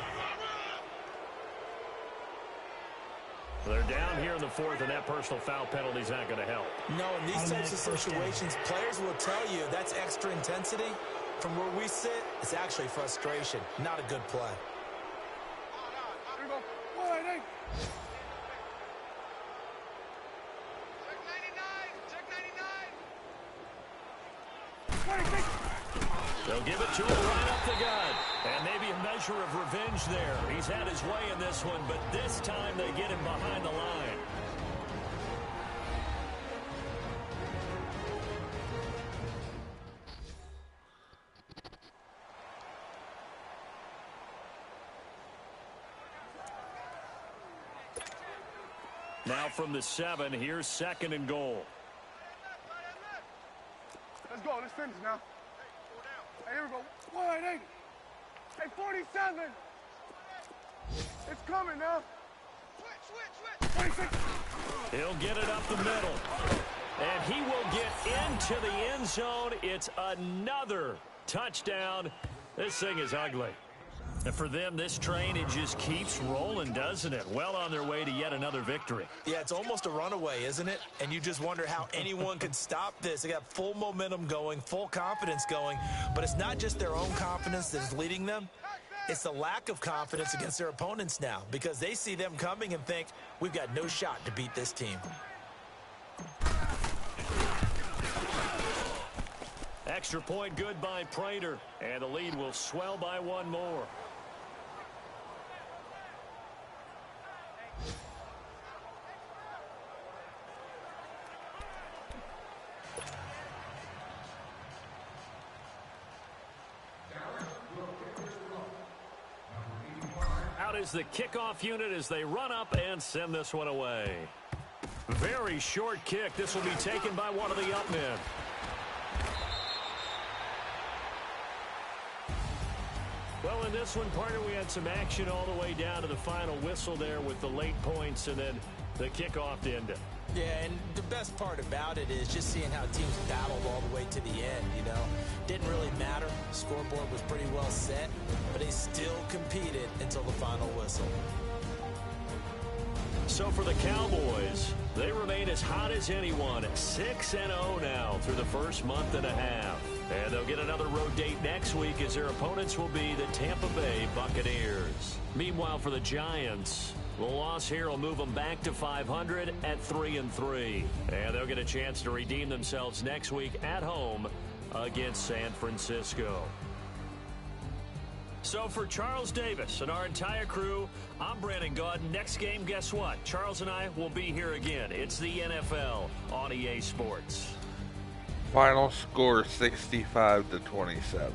They're down here in the 4th, and that personal foul penalty is not going to help. No, in these types of situations, players will tell you that's extra intensity. From where we sit, it's actually frustration, not a good play. Here we go. Wide eight. Check 99. They'll give it to him right up the gut. And maybe a measure of revenge there. He's had his way in this one, but this time they get him behind the line. Now from the 7, here's 2nd and goal. Let's go. Let's finish now. Hey, here we go. Wide eight. Hey, 47. It's coming now. Switch. 26. He'll get it up the middle. And he will get into the end zone. It's another touchdown. This thing is ugly. And for them, this train, it just keeps rolling, doesn't it? Well on their way to yet another victory. Yeah, it's almost a runaway, isn't it? And you just wonder how anyone could stop this. They got full momentum going, full confidence going. But it's not just their own confidence that is leading them. It's the lack of confidence against their opponents now because they see them coming and think, we've got no shot to beat this team. Extra point good by Prater. And the lead will swell by 1 more. Out is the kickoff unit as they run up and send this one away. Very short kick. This will be taken by one of the up men. Well, in this one, partner, we had some action all the way down to the final whistle there with the late points and then the kickoff to end it. Yeah, and the best part about it is just seeing how teams battled all the way to the end, you know. Didn't really matter. The scoreboard was pretty well set, but they still competed until the final whistle. So for the Cowboys, they remain as hot as anyone at 6-0 now through the first month and a half. And they'll get another road date next week as their opponents will be the Tampa Bay Buccaneers. Meanwhile, for the Giants, the loss here will move them back to 500 at 3-3. And they'll get a chance to redeem themselves next week at home against San Francisco. So for Charles Davis and our entire crew, I'm Brandon Gaudin. Next game, guess what? Charles and I will be here again. It's the NFL on EA Sports. Final score 65-27.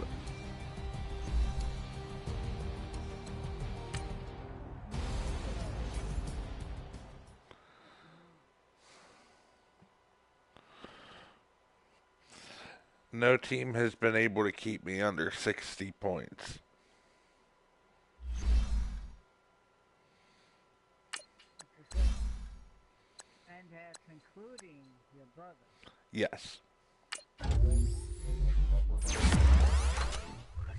No team has been able to keep me under 60 points. And that's including your brother. Yes. What, I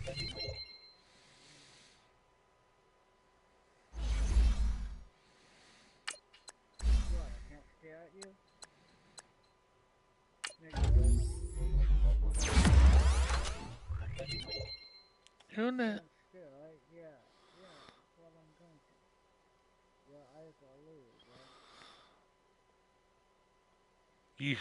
can't stare at you? Who knows? Still, right? Yeah, that's what I'm going to. Your eyes are loose, right? You.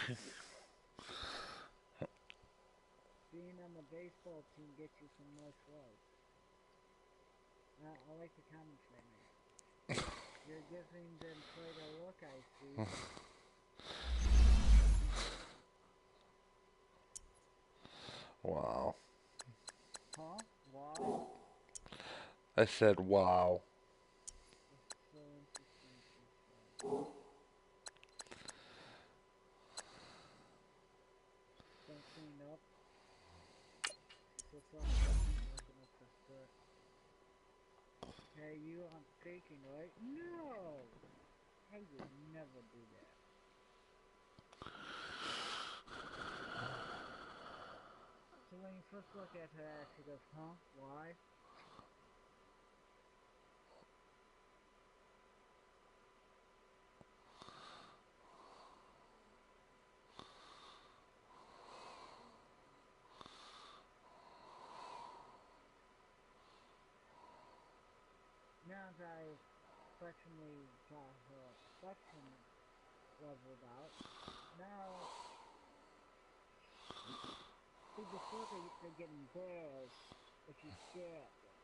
Being on the baseball team gets you some nice love. I like the comments they made. You're giving them quite a look, I see. Wow. Huh? Wow. I said, wow. It's so interesting to say. Don't clean up. She said something about me looking up the skirt. Hey, you aren't faking, right? No! I would never do that. So when you first look at her, she goes, huh? Why? Now that I've affectionately got her affection leveled out, now, see, before they get embarrassed if you stare at them.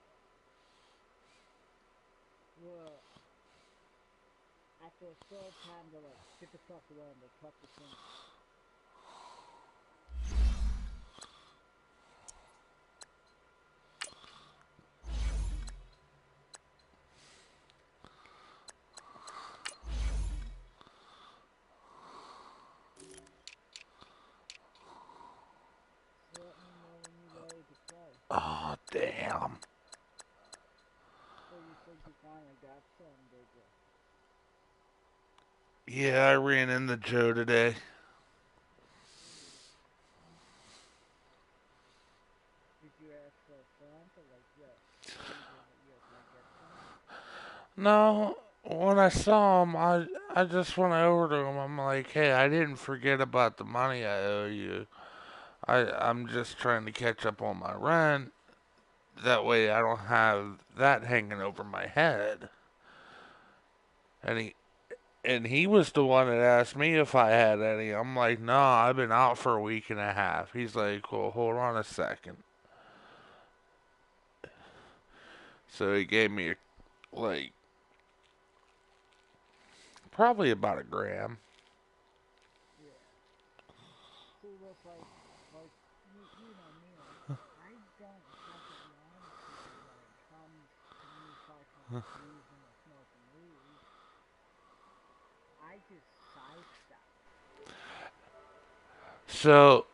Well, after a third time, they're like, get the fuck away, and they cut the thing. So let me know when you're ready to play. Oh, damn. So you think you finally got some, did you? Yeah, I ran into Joe today. Did you ask for a friend or like, yo, can I get some? No, when I saw him, I just went over to him. I'm like, hey, I didn't forget about the money I owe you. I'm just trying to catch up on my rent. That way I don't have that hanging over my head. And he was the one that asked me if I had any. I'm like, no, I've been out for a week and a half. He's like, well, hold on a second. So he gave me like probably about a gram. Yeah. See, look, like you know me, like, I don't have to be honest with you when it comes to me fucking using or smoking weed. I just sidestep. So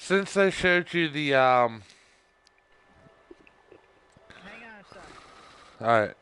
Since they showed you the Hang on a second. Alright.